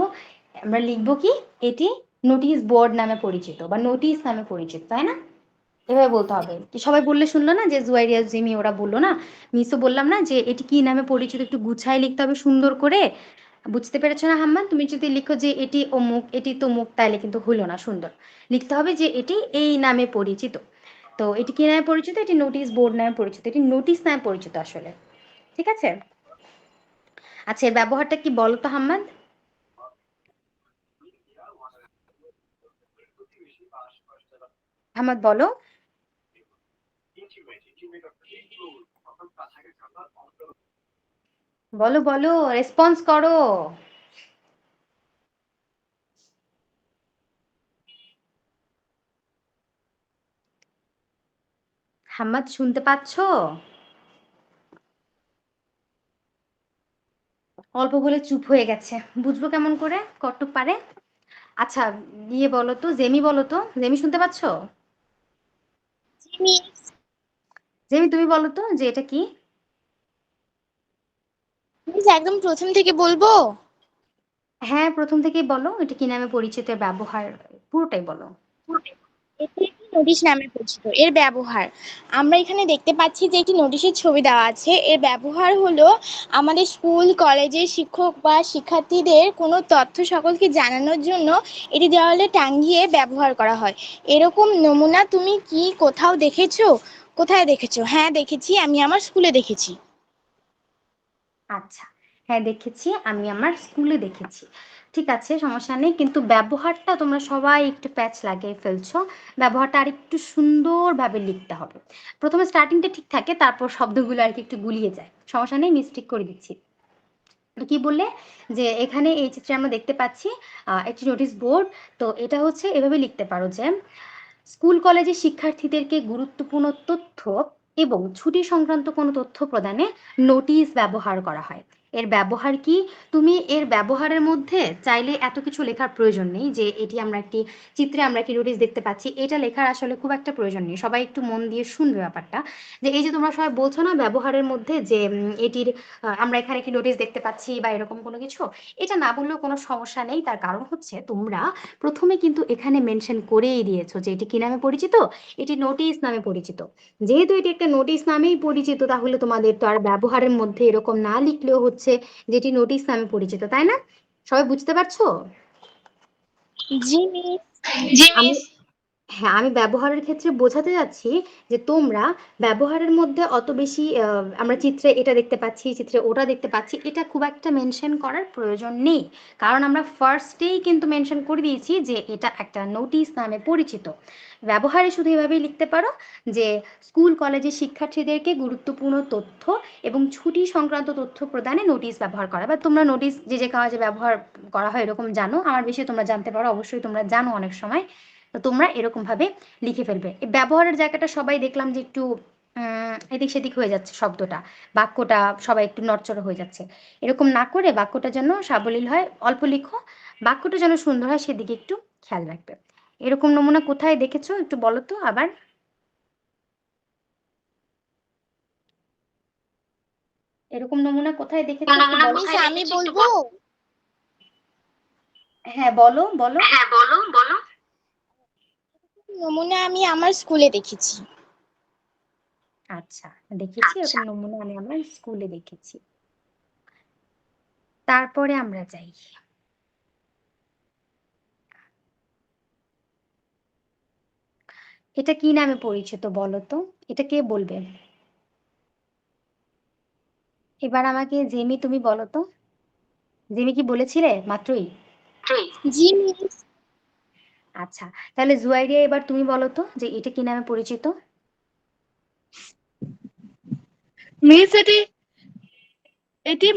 আমরা লিখবো কি, এটি নোটিশ বোর্ড নামে পরিচিত বা নোটিশ নামে পরিচিত, তাই না? এভাবে বলতে হবে। কি সবাই বললে শুনলো না, যে জুয়াইরিয়া, জিমি ওরা বললো না, মিসও বললাম না, যে এটি কি নামে পরিচিত, একটু গুছাই লিখতে হবে সুন্দর করে। বুঝতে পেরেছো না হাম্মান? তুমি যদি লিখো যে এটি অমুক, এটি তমুক, তাইলে কিন্তু হলো না সুন্দর। লিখতে হবে যে এটি এই নামে পরিচিত। তো এটি কি নামে পরিচিত? এটি নোটিশ বোর্ড নামে পরিচিত, এটি নোটিশ নামে পরিচিত আসলে, ঠিক আছে? আচ্ছা, এর ব্যবহারটা কি বলো তো হাম্মাদ? হাম্মাদ বলো। বলো বলো, রেসপন্স করো। হাম্মাদ শুনতে পাচ্ছো? অল্প বলে চুপ হয়ে গেছে, বুঝবো কেমন করে কতটুক পারে? আচ্ছা, দিয়ে বলো তো, জেমি বলো তো, জেমি শুনতে পাচ্ছো? জি মিস। জেমি তুমি বলো তো যে এটা কি? মিস একদম প্রথম থেকে বলবো? হ্যাঁ, প্রথম থেকেই বলো, এটা কি নামে পরিচিত, এর ব্যবহার পুরোটাই বলো। এটি একটি নোটিশ নামে পরিচিত। এর ব্যবহার, আমরা এখানে দেখতে পাচ্ছি যে একটি নোটিশের ছবি দেওয়া আছে। এর ব্যবহার হলো আমাদের স্কুল কলেজের শিক্ষক বা শিক্ষার্থীদের কোনো তথ্য সকলকে জানানোর জন্য এটি দেওয়ালে টাঙিয়ে ব্যবহার করা হয়। এরকম নমুনা তুমি কি কোথাও দেখেছো? কোথায় দেখেছো? হ্যাঁ দেখেছি, আমি আমার স্কুলে দেখেছি। আচ্ছা, হ্যাঁ দেখেছি, আমি আমার স্কুলে দেখেছি। ঠিক আছে, সমস্যা নেই, কিন্তু ব্যবহারটা তোমরা সবাই একটু প্যাচ লাগিয়ে ফেলছো। ব্যবহারটা আর একটু সুন্দরভাবে লিখতে হবে। প্রথমে স্টার্টিংটা ঠিক থাকে, তারপর শব্দগুলো আর কি একটু গুলিয়ে যায়, সমস্যা নেই, মিস্টেক করে দিচ্ছি। তো কি বললে যে এখানে এই চিত্রে আমরা দেখতে পাচ্ছি একটি নোটিশ বোর্ড। তো এটা হচ্ছে এভাবে লিখতে পারো যে স্কুল কলেজের শিক্ষার্থীদেরকে গুরুত্বপূর্ণ তথ্য এবং ছুটি সংক্রান্ত কোনো তথ্য প্রদানে নোটিশ ব্যবহার করা হয়। এর ব্যবহার কি? তুমি এর ব্যবহারের মধ্যে চাইলে এত কিছু লেখার প্রয়োজন নেই যে এটি আমরা একটি চিত্রে আমরা একটি নোটিশ দেখতে পাচ্ছি, এটা লেখার আসলে খুব একটা প্রয়োজন নেই। সবাই একটু মন দিয়ে শুনবে ব্যাপারটা, যে এই যে তোমরা সবাই বলছো না ব্যবহারের মধ্যে যে এটির আমরা এখানে একটি নোটিশ দেখতে পাচ্ছি বা এরকম কোনো কিছু, এটা না বললেও কোনো সমস্যা নেই। তার কারণ হচ্ছে তোমরা প্রথমে কিন্তু এখানে মেনশন করেই দিয়েছো যে এটি কি নামে পরিচিত, এটি নোটিশ নামে পরিচিত। যেহেতু এটি একটা নোটিশ নামেই পরিচিত, তাহলে তোমাদের তো আর ব্যবহারের মধ্যে এরকম না লিখলেও হচ্ছে যেটি নোটিশ নামে পরিচিত, তাই না? সবাই বুঝতে পারছো? জি মিস। জি আমি মিস। হ্যাঁ, আমি ব্যবহারের ক্ষেত্রে বোঝাতে যাচ্ছি যে তোমরা ব্যবহারের মধ্যে অত বেশি আমরা চিত্রে এটা দেখতে পাচ্ছি, চিত্রে ওটা দেখতে পাচ্ছি, এটা খুব একটা মেনশন করার প্রয়োজন নেই। কারণ আমরা ফার্স্টেই কিন্তু মেনশন করে দিয়েছি যে এটা একটা নোটিশ নামে পরিচিত। ব্যবহারে শুধু এভাবেই লিখতে পারো যে স্কুল কলেজের শিক্ষার্থীদেরকে গুরুত্বপূর্ণ তথ্য এবং ছুটি সংক্রান্ত তথ্য প্রদানে নোটিশ ব্যবহার করা, বা তোমরা নোটিশ যে যে কাজে ব্যবহার করা হয় এরকম জানো, আমার বেশি তোমরা জানতে পারো, অবশ্যই তোমরা জানো অনেক সময়। তো তোমরা এরকম ভাবে লিখে ফেলবে। এই ব্যবহারের জায়গাটা সবাই দেখলাম যে একটু এদিক সেদিক হয়ে যাচ্ছে, শব্দটা বাক্যটা সবাই একটু নড়চড় হয়ে যাচ্ছে। এরকম না করে বাক্যটা যেন সাবলীল হয়, অল্প লিখো, বাক্যটা যেন সুন্দর হয় সেদিকে একটু খেয়াল রাখবে। এরকম নমুনা কোথায় দেখেছো একটু বলো তো আবার। এরকম নমুনা কোথায় দেখেছো একটু বলো। মিস আমি বলবো? হ্যাঁ বলো বলো। নমুনা আমি আমার স্কুলে দেখেছি। আচ্ছা, দেখেছি, এরকম নমুনা আমি আমার স্কুলে দেখেছি। তারপরে আমরা যাই, এটা কি নামে পরিচিত বলো তো, এটা কে বলবে? এবার আমাকে জেমি তুমি বলো তো। জেমি কি বলেছিলে মাত্রই? জি মিস। আচ্ছা, তাহলে জুয়াইরিয়া এবার তুমি বলো তো যে এটা কি নামে পরিচিত। মিস এটি এটি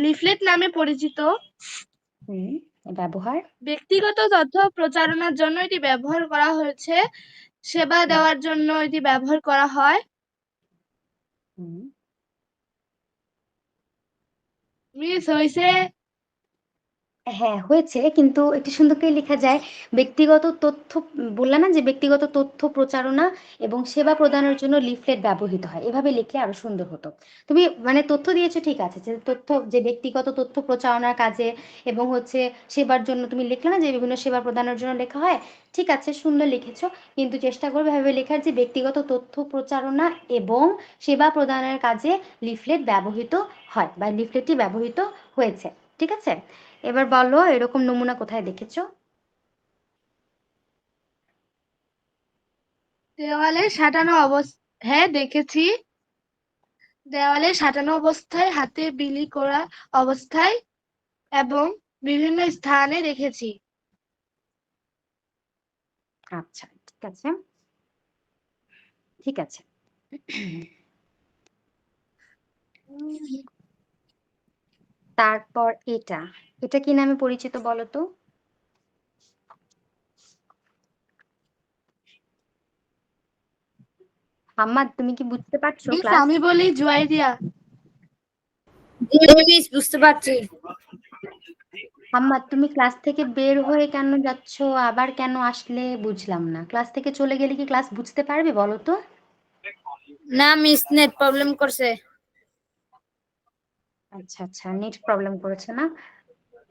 লিফলেট নামে পরিচিত। হুম, ব্যবহার। ব্যক্তিগত তথ্য প্রচারণার জন্য এটি ব্যবহার করা হয়েছে। সেবা দেওয়ার জন্য এটি ব্যবহার করা হয়। হুম, মিস হয়েছে। হ্যাঁ হয়েছে, কিন্তু একটু সুন্দর করে লেখা যায় ব্যক্তিগত তথ্য। বললাম না যে ব্যক্তিগত তথ্য প্রচারণা এবং সেবা প্রদানের জন্য লিফলেট ব্যবহৃত হয়, এভাবে লিখলে আরো সুন্দর হতো। তুমি মানে তথ্য দিয়েছো ঠিক আছে, যে তথ্য যে ব্যক্তিগত তথ্য প্রচারণার কাজে এবং হচ্ছে সেবার জন্য তুমি লিখলে না যে বিভিন্ন সেবা প্রদানের জন্য লেখা হয়, ঠিক আছে সুন্দর লিখেছো। কিন্তু চেষ্টা করবে এভাবে লেখার যে ব্যক্তিগত তথ্য প্রচারণা এবং সেবা প্রদানের কাজে লিফলেট ব্যবহৃত হয় বা লিফলেটটি ব্যবহৃত হয়েছে। ঠিক আছে, এবার বলো এরকম নমুনা কোথায় দেখেছো। দেওয়ালে সাঁটানো হ্যাঁ দেখেছি। দেওয়ালে সাঁটানো অবস্থায়, হাতে বিলি করা অবস্থায় এবং বিভিন্ন স্থানে দেখেছি। আচ্ছা ঠিক আছে, ঠিক আছে। তারপর এটা, এটা কি নামে পরিচিত বলো তো। আম্মা তুমি কি বুঝতে পারছো মিস ক্লাস? আমি বলি জুয়াইরিয়া। মিস বুঝতে পারছি। আম্মা তুমি ক্লাস থেকে বের হয়ে কেন যাচ্ছ, আবার কেন আসলে বুঝলাম না। ক্লাস থেকে চলে গেলে কি ক্লাস বুঝতে পারবে বলো তো? না মিস, নেট প্রবলেম করছে। আচ্ছা আচ্ছা, নেট প্রবলেম করেছে না?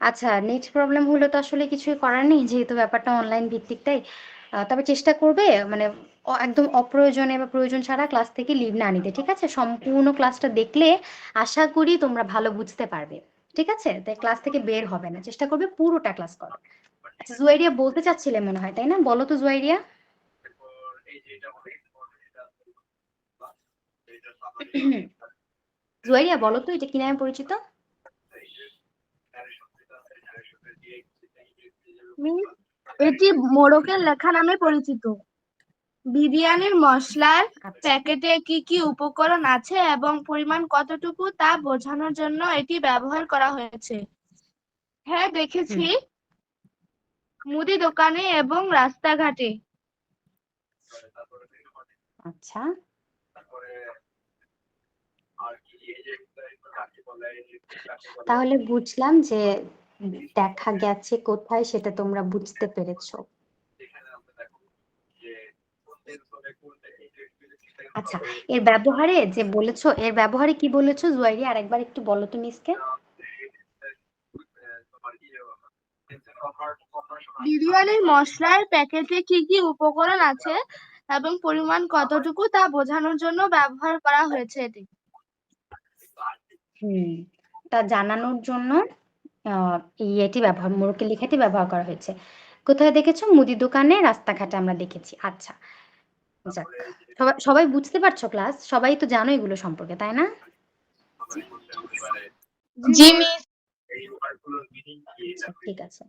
আচ্ছা, নেট প্রবলেম হলে তো আসলে কিছুই করার নেই, যেহেতু ব্যাপারটা অনলাইন ভিত্তিকটাই। তবে চেষ্টা করবে মানে একদম অপ্রয়োজনে বা প্রয়োজন ছাড়া ক্লাস থেকে লিভ না নিতে, ঠিক আছে? সম্পূর্ণ ক্লাসটা দেখলে আশা করি তোমরা ভালো বুঝতে পারবে, ঠিক আছে? তাই ক্লাস থেকে বের হবে না, চেষ্টা করবে পুরোটা ক্লাস করার। আচ্ছা, জুয়াইরিয়া বলতে চাচ্ছিলে মনে হয়, তাই না? বলো তো জুয়াইরিয়া। জুয়াইরিয়া বলো তো এটা কি নামে পরিচিত? মিস, এটি মোড়কের লেখা নামে পরিচিত। বিরিয়ানির মশলার আচ্ছা। প্যাকেটে কি কি উপকরণ আছে এবং পরিমাণ কতটুকু তা বোঝানোর জন্য এটি ব্যবহার করা হয়েছে। হ্যাঁ, দেখেছি। হুম। মুদি দোকানে এবং রাস্তাঘাটে। আচ্ছা, তাহলে বুঝলাম যে দেখা গেছে কোথায় সেটা তোমরা বুঝতে পেরেছো। আচ্ছা, এর ব্যবহারে যে বলেছো, এর ব্যবহারে কি বলেছো জুয়াইরি? আরেকবার একটু বলো তো মিসকে। বিরিয়ানির মশলার প্যাকেটে কি কি উপকরণ আছে এবং পরিমাণ কতটুকু তা বোঝানোর জন্য ব্যবহার করা হয়েছে এটি। হুম, তা জানানোর জন্য এটি ব্যবহার, মোড়কের লেখাটি ব্যবহার করা হয়েছে। কোথায় দেখেছো? মুদি দোকানে, রাস্তাঘাটে আমরা দেখেছি। আচ্ছা, যাক, সবাই সবাই বুঝতে পারছো ক্লাস? সবাই তো জানো এগুলো সম্পর্কে, তাই না? জি মিস। আচ্ছা, ঠিক আছে।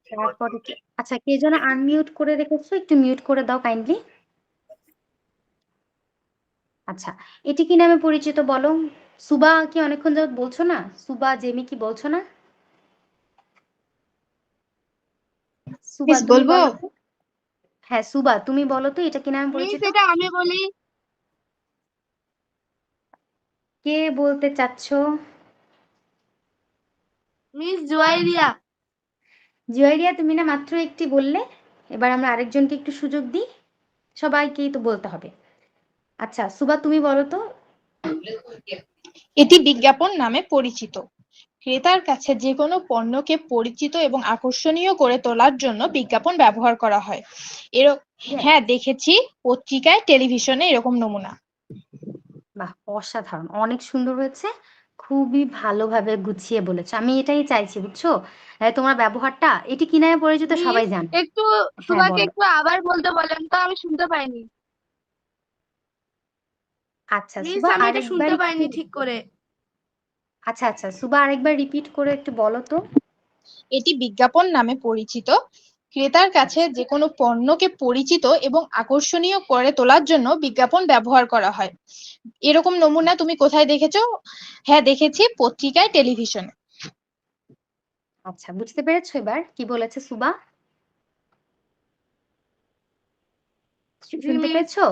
তারপরে কি, আচ্ছা, কে যেন আনমিউট করে রেখেছো, একটু মিউট করে দাও কাইন্ডলি। আচ্ছা, এটি কি নামে পরিচিত বলো? সুবা কি অনেকক্ষণ যাবত বলছো না? সুবা জেমি কি বলছো না? সুবা মিস তুমি বলবো? বলো তো। হ্যাঁ, সুবা তুমি বলো তো এটা কি নামে মিস, পরিচিত? এটা আমি বলি। কে বলতে চাচ্ছো? মিস জুয়াইরিয়া। জুয়াইরিয়া, তুমি না মাত্র একটি বললে, এবার আমরা আরেকজনকে একটু সুযোগ দিই, সবাইকেই তো বলতে হবে। আচ্ছা, সুবা তুমি বলো তো। এটি বিজ্ঞাপন নামে পরিচিত। ক্রেতার কাছে যে কোনো পণ্যকে পরিচিত এবং আকর্ষণীয় করে তোলার জন্য বিজ্ঞাপন ব্যবহার করা হয়। Yes. হ্যাঁ, দেখেছি পত্রিকায়, টেলিভিশনে এরকম নমুনা। বাহ, অসাধারণ, অনেক সুন্দর হয়েছে, খুবই ভালোভাবে গুছিয়ে বলেছো। আমি এটাই চাইছি, বুঝছো? তোমার ব্যবহারটা, এটি কি নামে পরিচিত সবাই মিস, জানে। একটু হ্যাঁ তোমাকে বলো। একটু আবার বলতে বলেন তো, আমি শুনতে পাইনি। আচ্ছা মিস, সুবা আমি এটা আরেকবার শুনতে একটু, পাইনি ঠিক করে। আচ্ছা আচ্ছা সুবা আরেকবার রিপিট করে একটু বলো তো। এটি বিজ্ঞাপন নামে পরিচিত। ক্রেতার কাছে আচ্ছা যে কোনো পণ্যকে পরিচিত এবং আকর্ষণীয় করে তোলার জন্য বিজ্ঞাপন ব্যবহার করা হয়। এরকম নমুনা তুমি কোথায় দেখেছো? হ্যাঁ, দেখেছি পত্রিকায়, টেলিভিশনে। আচ্ছা, বুঝতে পেরেছো এবার কি বলেছে সুবা? জি শুনতে মিস। পেয়েছো?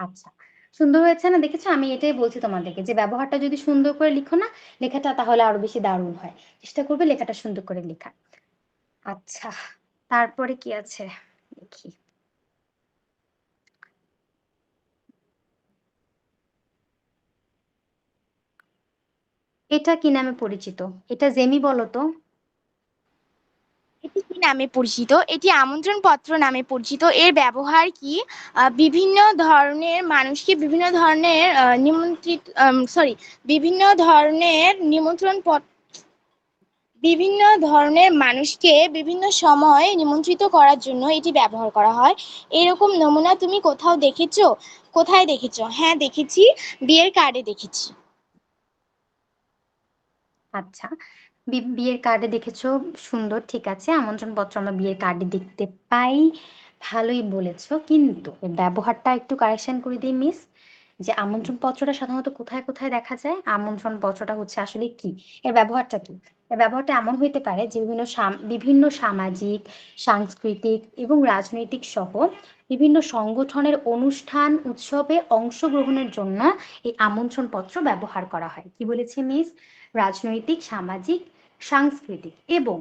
আচ্ছা, সুন্দর হয়েছে না? দেখেছো, আমি এটাই বলছি তোমাদেরকে, যে ব্যবহারটা যদি সুন্দর করে লিখো না লেখাটা, তাহলে আরো বেশি দারুণ হয়। চেষ্টা করবে লেখাটা সুন্দর করে লেখা। আচ্ছা, তারপরে কি আছে দেখি। এটা কি নামে পরিচিত? এটা জেমি বলো তো। এটি কি নামে পরিচিত? এটি আমন্ত্রণ পত্র নামে পরিচিত। এর ব্যবহার কি? বিভিন্ন ধরনের মানুষকে বিভিন্ন ধরনের নিমন্ত্রিত, সরি, বিভিন্ন ধরনের নিমন্ত্রণ পত্র, বিভিন্ন ধরনের মানুষকে বিভিন্ন সময় নিমন্ত্রিত করার জন্য এটি ব্যবহার করা হয়। এরকম নমুনা তুমি কোথাও দেখেছো? কোথায় দেখেছো? হ্যাঁ, দেখেছি, বিয়ের কার্ডে দেখেছি। আচ্ছা, বিয়ের কার্ডে দেখেছো, সুন্দর, ঠিক আছে, আমন্ত্রণ পত্র আমরা বিয়ের কার্ডে দেখতে পাই, ভালোই বলেছো, কিন্তু এর ব্যবহারটা একটু কারেকশন করে দিই মিস। যে আমন্ত্রণ পত্রটা সাধারণত কোথায় কোথায় দেখা যায়? আমন্ত্রণ পত্রটা হচ্ছে আসলে কি, এর ব্যবহারটা কি? এর ব্যবহারটা এমন হইতে পারে যে বিভিন্ন সামাজিক, সাংস্কৃতিক এবং রাজনৈতিক সহ বিভিন্ন সংগঠনের অনুষ্ঠান, উৎসবে অংশগ্রহণের জন্য এই আমন্ত্রণ পত্র ব্যবহার করা হয়। কি বলেছি মিস? রাজনৈতিক, সামাজিক, সাংস্কৃতিক এবং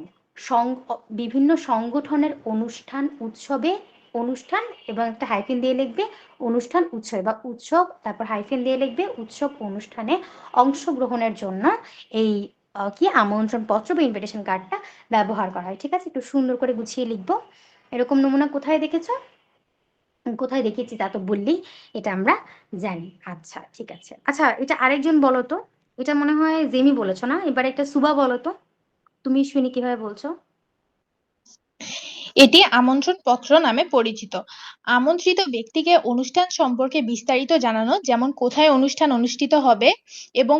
বিভিন্ন সংগঠনের অনুষ্ঠান, উৎসবে অনুষ্ঠান এবং একটা হাইফেন দিয়ে লিখবে অনুষ্ঠান উৎসব, বা উৎসব তারপর হাইফেন দিয়ে লিখবে উৎসব অনুষ্ঠানে অংশগ্রহণের জন্য এই কি আমন্ত্রণ পত্র বা ইনভিটেশন কার্ডটা ব্যবহার করা হয়। ঠিক আছে, একটু সুন্দর করে গুছিয়ে লিখবো। এরকম নমুনা কোথায় দেখেছো? কোথায় দেখেছি তা তো বললেই এটা আমরা জানি। আচ্ছা ঠিক আছে। আচ্ছা এটা আরেকজন বলো তো, এটা মনে হয় জেমি বলেছো না, এবার একটা সুবা বলো তো, তুমি শুনি কিভাবে বলছো। এটি আমন্ত্রণ পত্র নামে পরিচিত। আমন্ত্রিত ব্যক্তিকে অনুষ্ঠান সম্পর্কে বিস্তারিত জানানো, যেমন কোথায় অনুষ্ঠান অনুষ্ঠিত হবে এবং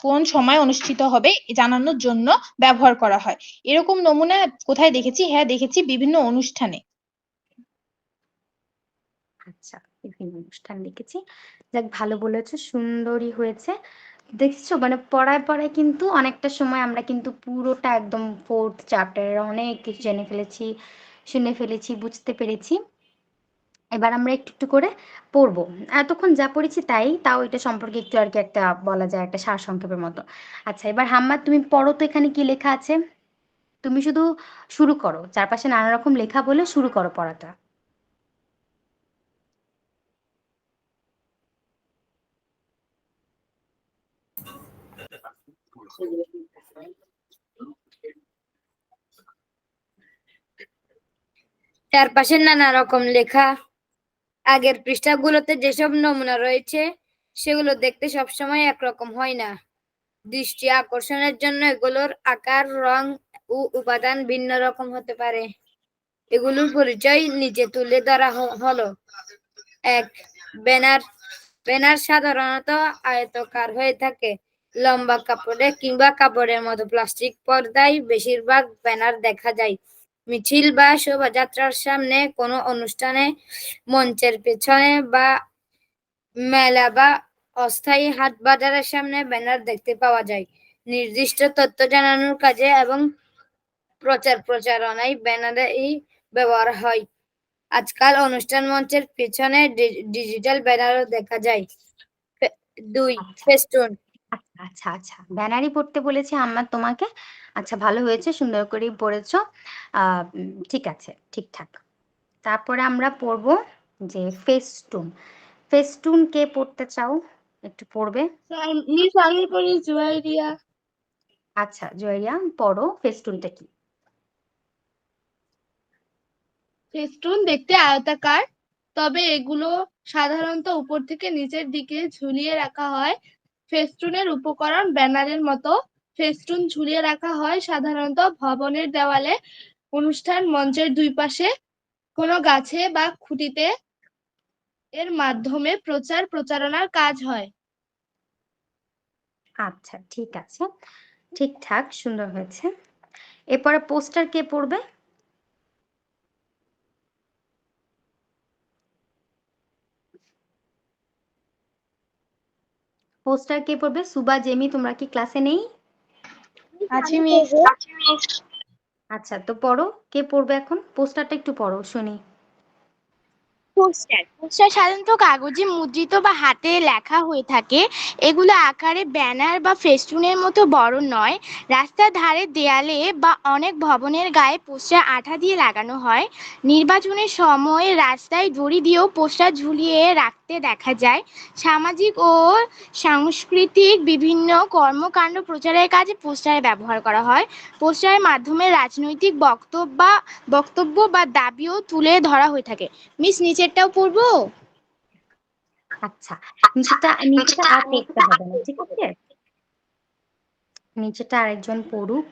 কোন সময় অনুষ্ঠিত হবে জানানোর জন্য ব্যবহার করা হয়। এরকম নমুনা কোথায় দেখেছি? হ্যাঁ দেখেছি, বিভিন্ন অনুষ্ঠানে। আচ্ছা বিভিন্ন অনুষ্ঠান লিখেছি, যাক ভালো বলেছো, সুন্দরই হয়েছে। দেখছো মানে পড়ায় পড়ায় কিন্তু অনেকটা সময় আমরা কিন্তু পুরোটা একদম 4th চ্যাপ্টারের অনেক কিছু জেনে ফেলেছি, শুনে ফেলেছি, বুঝতে পেরেছি। এবার আমরা একটু একটু করে পড়বো। এতক্ষণ যা পড়েছি তাও এটা সম্পর্কে একটু আর কি একটা বলা যায় একটা সারসংক্ষেপের মতো। আচ্ছা এবার হাম্মা তুমি পড়ো তো, এখানে কি লেখা আছে? তুমি শুধু শুরু করো, চারপাশে নানা রকম লেখা বলে শুরু করো পড়াটা। চারপাশে নানা রকম লেখা। আগের পৃষ্ঠাগুলোতে যেসব নমুনা রয়েছে সেগুলো দেখতে সবসময় একরকম হয় না। দৃষ্টি আকর্ষণের জন্য এগুলোর আকার, রং ও উপাদান ভিন্ন রকম হতে পারে। এগুলোর পরিচয় নিচে তুলে ধরা হলো। 1. ব্যানার। ব্যানার সাধারণত আয়তাকার হয়ে থাকে। লম্বা কাপড়ে কিংবা কাপড়ের মতো প্লাস্টিক পর্দায় বেশিরভাগ ব্যানার দেখা যায়। মিছিল বা শোভাযাত্রার সামনে, কোনো অনুষ্ঠানে, মঞ্চের পেছনে বা মেলা বা অস্থায়ী হাট বাজারের সামনে ব্যানার দেখতে পাওয়া যায়। নির্দিষ্ট তথ্য জানানোর কাজে এবং প্রচারণায় ব্যানারই ব্যবহার হয়। আজকাল অনুষ্ঠান মঞ্চের পেছনে ডিজিটাল ব্যানারও দেখা যায়। 2. আচ্ছা ফেস্টুন। আচ্ছা আচ্ছা আচ্ছা, ব্যানারই পড়তে বলেছি আমার তোমাকে। আচ্ছা ভালো হয়েছে, সুন্দর করেই পড়েছো। ঠিক আছে, ঠিকঠাক। তারপরে আমরা পড়বো যে ফেস্টুন। ফেস্টুন কে পড়তে চাও? একটু পড়বে। মিস আমি পড়ি জুয়াইরিয়া। আচ্ছা জয়া পড়ো, ফেস্টুনটা কি? ফেস্টুন দেখতে আয়তাকার, তবে এগুলো সাধারণত উপর থেকে নিচের দিকে ঝুলিয়ে রাখা হয়। ফেস্টুনের উপকরণ ব্যানারের মতো। ফেস্টুন ঝুলিয়ে রাখা হয় সাধারণত ভবনের দেওয়ালে, অনুষ্ঠান মঞ্চের দুই পাশে, কোনো গাছে বা খুঁটিতে। এর মাধ্যমে প্রচারণার কাজ হয়। আচ্ছা ঠিক আছে, ঠিকঠাক, সুন্দর হয়েছে। এরপরে পোস্টার কে পড়বে? পোস্টার কে পড়বে? সুবা, জেমি তোমরা কি ক্লাসে নেই? আছি মিস। আচ্ছা তো পড়ো, কে পড়বে এখন? পোস্টারটা একটু পড়ো শুনি। পোস্টার। পোস্টার সাধারণত কাগজে মুদ্রিত বা হাতে লেখা হয়ে থাকে। এগুলো আকারে ব্যানার বা ফেস্টুনের মতো বড় নয়। রাস্তার ধারে, দেয়ালে বা অনেক ভবনের গায়ে পোস্টার আঠা দিয়ে লাগানো হয়। নির্বাচনের সময় রাস্তায় দড়ি দিয়েও পোস্টার ঝুলিয়ে রাখতে দেখা যায়। সামাজিক ও সাংস্কৃতিক বিভিন্ন কর্মকাণ্ড প্রচারের কাজে পোস্টার ব্যবহার করা হয়। পোস্টারের মাধ্যমে রাজনৈতিক বক্তব্য বা দাবিও তুলে ধরা হয়ে থাকে। মিস নিচেরটাও পড়বো? আচ্ছা নিচেটা নিচেটা আর পড়তে হবে না, ঠিক আছে, নিচেটা আরেকজন পড়ুক।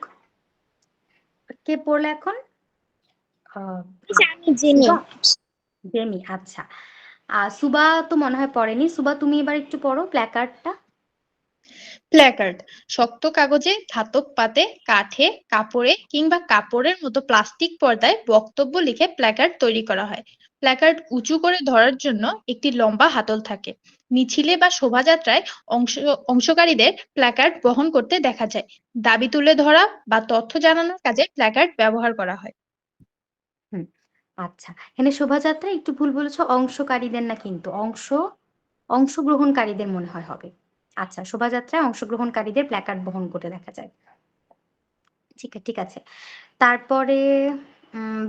কে পড়লে এখন? আমি জেনে। সুবা, জেমি। আচ্ছা সুবা তো মনে হয় পড়েনি। সুবা তুমি এবার একটু পড়ো প্ল্যাকার্ডটা। প্ল্যাকার্ড শক্ত কাগজে, ধাতব পাতে, কাঠে, কাপড়ে কিংবা কাপড়ের মতো প্লাস্টিক পর্দায় বক্তব্য লিখে প্ল্যাকার্ড তৈরি করা হয়। প্ল্যাকার্ড উঁচু করে ধরার জন্য একটি লম্বা হাতল থাকে। মিছিলে বা শোভাযাত্রায় অংশকারীদের প্ল্যাকার্ড বহন করতে দেখা যায়। দাবি তুলে ধরা বা তথ্য জানানোর কাজে প্ল্যাকার্ড ব্যবহার করা হয়। হুম আচ্ছা, এখানে শোভাযাত্রা একটু ভুল বলেছো, অংশকারীদের না কিন্তু, অংশগ্রহণকারীদের মনে হয় হবে। আচ্ছা শোভাযাত্রায় অংশগ্রহণকারীদের প্ল্যাকার্ড বহন করে দেখা যায়। ঠিক আছে ঠিক আছে। তারপরে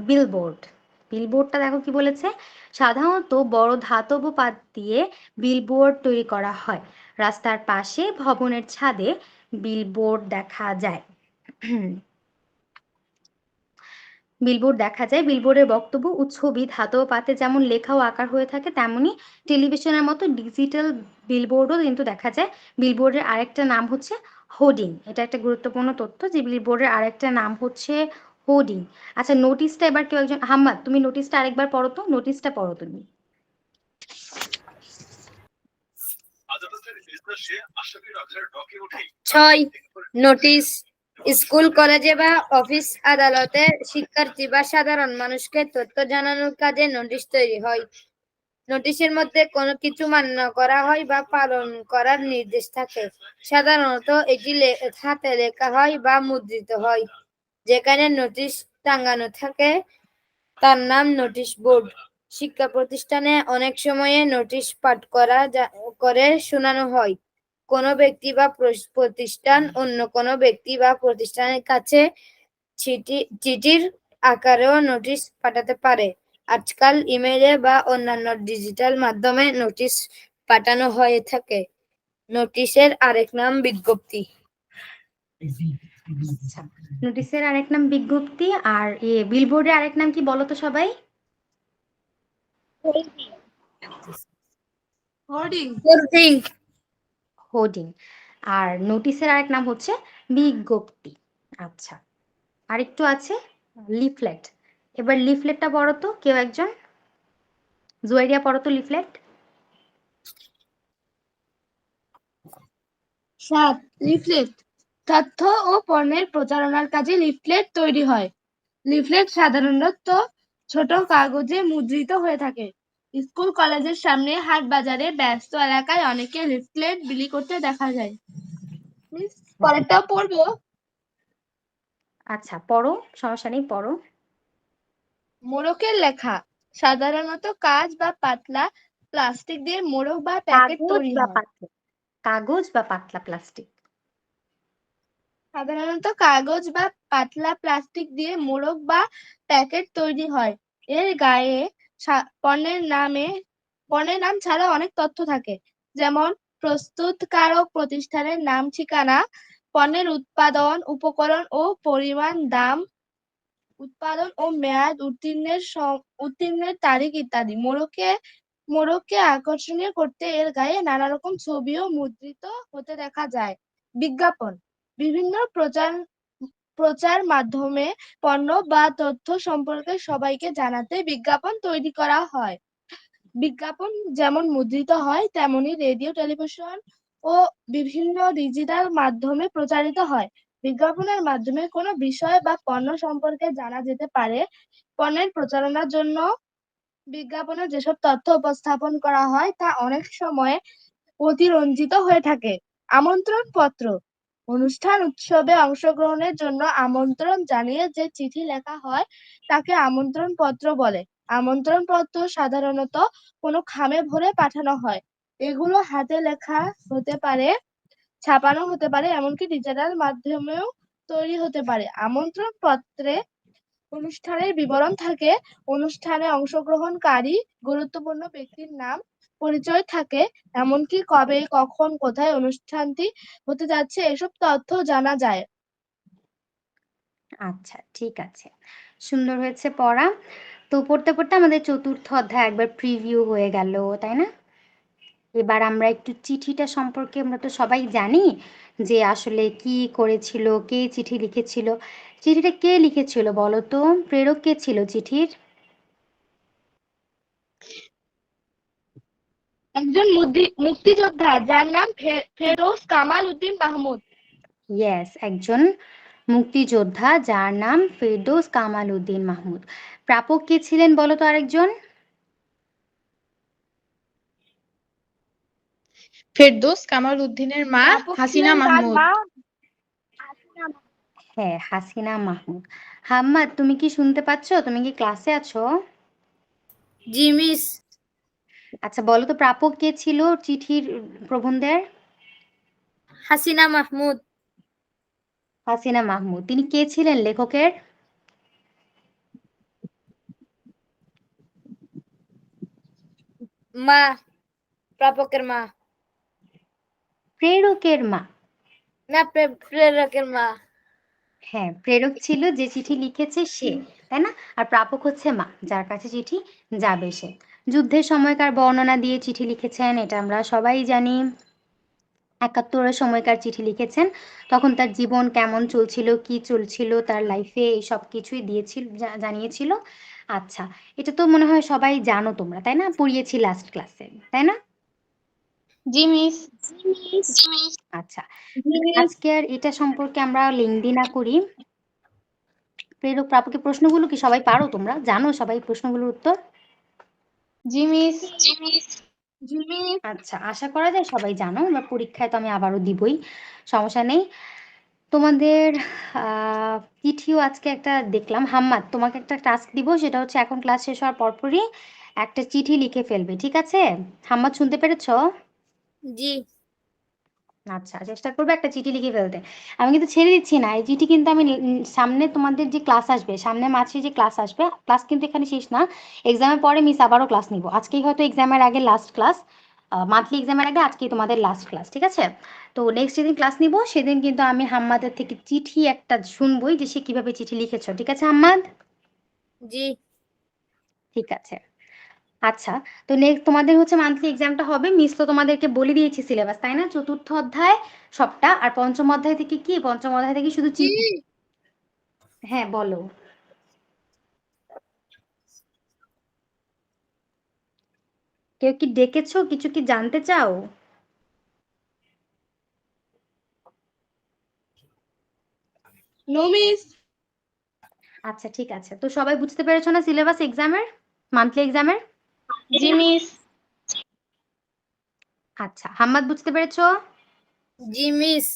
বিলবোর্ড। বিলবোর্ডটা দেখো কি বলেছে, সাধারণত বড় ধাতব পাত দিয়ে বিলবোর্ড তৈরি করা হয়। রাস্তার পাশে ভবনের ছাদে বিলবোর্ড দেখা যায়। বিলবোর্ড দেখা যায়। বিলবোর্ডের বক্তব্য ও ছবি ধাতব পাতে যেমন লেখা ও আকার হয়ে থাকে, তেমনি টেলিভিশনের মতো ডিজিটাল বিলবোর্ডও কিন্তু দেখা যায়। বিলবোর্ডের আরেকটা নাম হচ্ছে হোর্ডিং। এটা একটা গুরুত্বপূর্ণ তথ্য যে বিলবোর্ডের আরেকটা নাম হচ্ছে হোর্ডিং। আচ্ছা, নোটিশটা এবার কেউ একজন, হাম্মাদ তুমি নোটিশটা আরেকবার পড়ো তো, নোটিশটা পড়ো তুমি। 6 নোটিশ স্কুল, কলেজে বা অফিস আদালতে শিক্ষার্থী বা সাধারণ মানুষকে তথ্য জানানোর কাজে নোটিশ তৈরি হয়। নোটিশের মধ্যে কোনো কিছু মান্য করা হয় বা পালন করার নির্দেশ থাকে। সাধারণত এটি হাতে লেখা হয় বা মুদ্রিত হয়। যেখানে নোটিশ টাঙানো থাকে তার নাম নোটিশ বোর্ড। শিক্ষা প্রতিষ্ঠানে অনেক সময়ে নোটিশ পাঠ করে শোনানো হয়। কোনো ব্যক্তি বা প্রতিষ্ঠান অন্য কোনো ব্যক্তি বা প্রতিষ্ঠানের কাছে চিঠির আকারেও নোটিশ পাঠাতে পারে। আজকাল ইমেইলে বা অন্যান্য ডিজিটাল মাধ্যমে নোটিশ পাঠানো হয়ে থাকে। নোটিশের আরেক নাম বিজ্ঞপ্তি। আচ্ছা, নোটিশের আরেক নাম বিজ্ঞপ্তি। আর বিলবোর্ডের আরেক নাম কি বলো তো সবাই? হোর্ডিং। হোর্ডিং। হোর্ডিং। আর নোটিশের আরেক নাম হচ্ছে বিজ্ঞপ্তি। আচ্ছা, আরেকটু আছে লিফলেট। এবার লিফলেটটা পড়ো তো কেউ একজন, জুয়াইরিয়া পড়ো তো লিফলেট। 7 লিফলেট। তথ্য ও পণ্যের প্রচারণার কাজে লিফলেট তৈরি হয়। লিফলেট সাধারণত ছোট কাগজে মুদ্রিত হয়ে থাকে। স্কুল কলেজের সামনে, হাট বাজারে, ব্যস্ত এলাকায় অনেকে লিফলেট বিলি করতে দেখা যায়। মিস, পরেরটাও পড়বো? আচ্ছা পড়ো, সমস্যা নেই, পড়ো। মোড়কের লেখা সাধারণত কাঁচ বা পাতলা প্লাস্টিক দিয়ে মোড়ক বা প্যাকেট কাগজ তৈরি বা হয়। পাতলা, কাগজ বা পাতলা প্লাস্টিক। সাধারণত কাগজ বা পাতলা প্লাস্টিক দিয়ে মোড়ক বা প্যাকেট তৈরি হয়। এর গায়ে পণ্যের নাম ছাড়া অনেক তথ্য থাকে, যেমন প্রস্তুতকারক প্রতিষ্ঠানের নাম, ঠিকানা, পণ্যের উৎপাদন উপকরণ ও পরিমাণ, দাম, উৎপাদন ও মেয়াদ, উত্তীর্ণের তারিখ ইত্যাদি। মোড়ককে আকর্ষণীয় করতে এর গায়ে নানা রকম ছবিও মুদ্রিত হতে দেখা যায়। বিজ্ঞাপন বিভিন্ন প্রচার মাধ্যমে পণ্য বা তথ্য সম্পর্কে সবাইকে জানাতে বিজ্ঞাপন তৈরি করা হয়। বিজ্ঞাপন যেমন মুদ্রিত হয় তেমনি রেডিও, টেলিভিশন ও বিভিন্ন ডিজিটাল মাধ্যমে প্রচারিত হয়। বিজ্ঞাপনের মাধ্যমে কোনো বিষয় বা পণ্য সম্পর্কে জানা যেতে পারে। পণ্যের প্রচারণার জন্য বিজ্ঞাপনে যেসব তথ্য উপস্থাপন করা হয় তা অনেক সময় অতিরঞ্জিত হয়ে থাকে। আমন্ত্রণ পত্র অনুষ্ঠান, উৎসবে অংশগ্রহণের জন্য আমন্ত্রণ জানিয়ে যে চিঠি লেখা হয় তাকে আমন্ত্রণ পত্র বলে। আমন্ত্রণ পত্র সাধারণত কোনো খামে ভরে পাঠানো হয়। এগুলো হাতে লেখা হতে পারে, ছাপানো হতে পারে, এমনকি ডিজিটাল মাধ্যমেও তৈরি হতে পারে। আমন্ত্রণ পত্রে অনুষ্ঠানের বিবরণ থাকে, অনুষ্ঠানে অংশগ্রহণকারী গুরুত্বপূর্ণ ব্যক্তির নাম, পরিচয় থাকে, এমনকি কবে, কখন, কোথায় অনুষ্ঠানটি হতে যাচ্ছে এসব তথ্য জানা যায়। আচ্ছা ঠিক আছে, সুন্দর হয়েছে পড়া। তো পড়তে পড়তে আমাদের চতুর্থ অধ্যায় একবার প্রিভিউ হয়ে গেল, তাই না? এবার আমরা একটু চিঠিটা সম্পর্কে, আমরা তো সবাই জানি যে আসলে কি করেছিল, কে চিঠি লিখেছিল। চিঠিটা কে লিখেছিল বলো তো, প্রেরক কে ছিল চিঠির? একজন মুক্তিযোদ্ধা যার নাম ফেরদৌস কামাল উদ্দিন মাহমুদ। ইয়েস, একজন মুক্তিযোদ্ধা যার নাম ফেরদৌস কামাল উদ্দিন মাহমুদ। প্রাপক কে ছিলেন বলো তো আরেকজন? ফেরদৌস কামাল উদ্দিনের মা প্রাপক হাসিনা ছিলেন তার মাহমুদ। মা। হ্যাঁ, হাসিনা মাহমুদ। হাম্মাদ তুমি কি শুনতে পাচ্ছো? তুমি কি ক্লাসে আছো? জি মিস। আচ্ছা বলো তো, প্রাপক কে ছিল চিঠির প্রবন্ধের? হাসিনা মাহমুদ। হাসিনা মাহমুদ। তিনি কে ছিলেন লেখকের? মা, প্রাপকের মা। প্রেরকের মা। না, প্রেরকের মা। হ্যাঁ, প্রেরক ছিল যে চিঠি লিখেছে সে, তাই না? আর প্রাপক হচ্ছে মা, যার কাছে চিঠি যাবে সে। যুদ্ধের সময়কার বর্ণনা দিয়ে চিঠি লিখেছেন, এটা আমরা সবাই জানি। ৭১-এর সময়কার চিঠি লিখেছেন, তখন তার জীবন কেমন চলছিল, কি চলছিল তার লাইফে, এই সব কিছুই দিয়েছিল, জানিয়েছিল। আচ্ছা, এটা তো মনে হয় সবাই জানো তোমরা, তাই না? পড়িয়েছি লাস্ট ক্লাসে, তাই না? জি মিস। আচ্ছা, আজকে আর এটা সম্পর্কে আমরা লেংদি না করি। প্রেরক প্রাপকের প্রশ্নগুলো কি সবাই পারো? তোমরা জানো সবাই প্রশ্নগুলোর উত্তর? জি মিস। জি মিস। আচ্ছা, আশা করা যায় সবাই জানো, বা পরীক্ষায় তো আমি আবারও দিবই, সমস্যা নেই। তোমাদের চিঠিও আজকে একটা দেখলাম। হাম্মাদ, তোমাকে একটা টাস্ক দিব, সেটা হচ্ছে এখন ক্লাস শেষ হওয়ার পরপরই একটা চিঠি লিখে ফেলবে, ঠিক আছে? হাম্মাদ, শুনতে পেরেছো? জি। আচ্ছা, চেষ্টা করবে একটা চিঠি লিখে ফেলতে। আমি কিন্তু ছেড়ে দিচ্ছি না, এই চিঠি কিন্তু আমি সামনে তোমাদের যে ক্লাস আসবে, সামনে মাসে যে ক্লাস আসবে, ক্লাস কিন্তু এখানে শেষ না। এক্সামের পরে মিস আবারও ক্লাস নিব। আজকেই হয়তো এক্সামের আগে লাস্ট ক্লাস, মান্থলি এক্সামের আগে আজকেই তোমাদের লাস্ট ক্লাস, ঠিক আছে? তো নেক্সট যেদিন ক্লাস নিব সেদিন কিন্তু আমি হাম্মাদের থেকে চিঠি একটা শুনবই, যে সে কিভাবে চিঠি লিখেছো, ঠিক আছে হাম্মাদ? জি। ঠিক আছে। আচ্ছা, তো নেক্সট তোমাদের হচ্ছে মান্থলি এক্সামটা হবে। মিস তো তোমাদেরকে বলে দিয়েছি সিলেবাস, তাই না? চতুর্থ অধ্যায় সবটা, আর পঞ্চম অধ্যায় থেকে কি, পঞ্চম অধ্যায় থেকে শুধু জি। হ্যাঁ, বলো। কেউ কি ডেকেছো? কিছু কি জানতে চাও? No miss. আচ্ছা, ঠিক আছে। তো সবাই বুঝতে পেরেছো না সিলেবাস এক্সামের, মান্থলি এক্সামের? জি মিস। আচ্ছা, হাম্মাদ বুঝতে পেরেছো? জি মিস।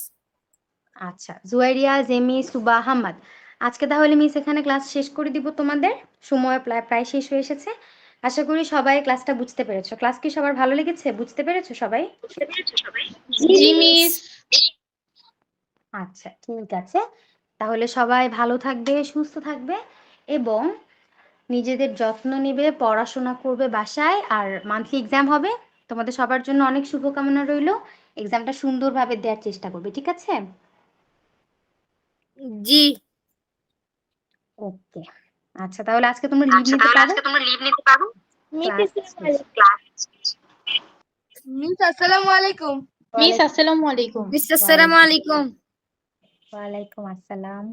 আচ্ছা, জুয়াইরিয়া, জেমি, সুবা, হাম্মাদ, আজকে তাহলে মিস এখানে ক্লাস শেষ করে দিব তোমাদের। সময় প্রায় প্রায় শেষ হয়ে এসেছে। আশা করি সবাই ক্লাসটা বুঝতে পেরেছো। ক্লাস কি সবার ভালো লেগেছে? বুঝতে পেরেছো সবাই? জি মিস। আচ্ছা, ঠিক আছে। তাহলে সবাই ভালো থাকবে, সুস্থ থাকবে, এবং নিজেদের যত্ন নিবে, পড়াশোনা করবে বাসায়। আর মান্থলি এক্সাম হবে, তোমাদের সবার জন্য অনেক শুভকামনা রইলো। এক্সামটা সুন্দরভাবে দেওয়ার চেষ্টা করবে, ঠিক আছে? জি। ওকে। আচ্ছা, তাহলে আজকে তোমরা লিভ নিতে পারো। মিস ক্লাস আসসালামু শেষ। মিস আসসালামু আলাইকুম। মিস ওয়ালাইকুম আসসালামু আলাইকুম। মিস, আসসালামু আলাইকুম। ওয়ালাইকুম আসসালাম।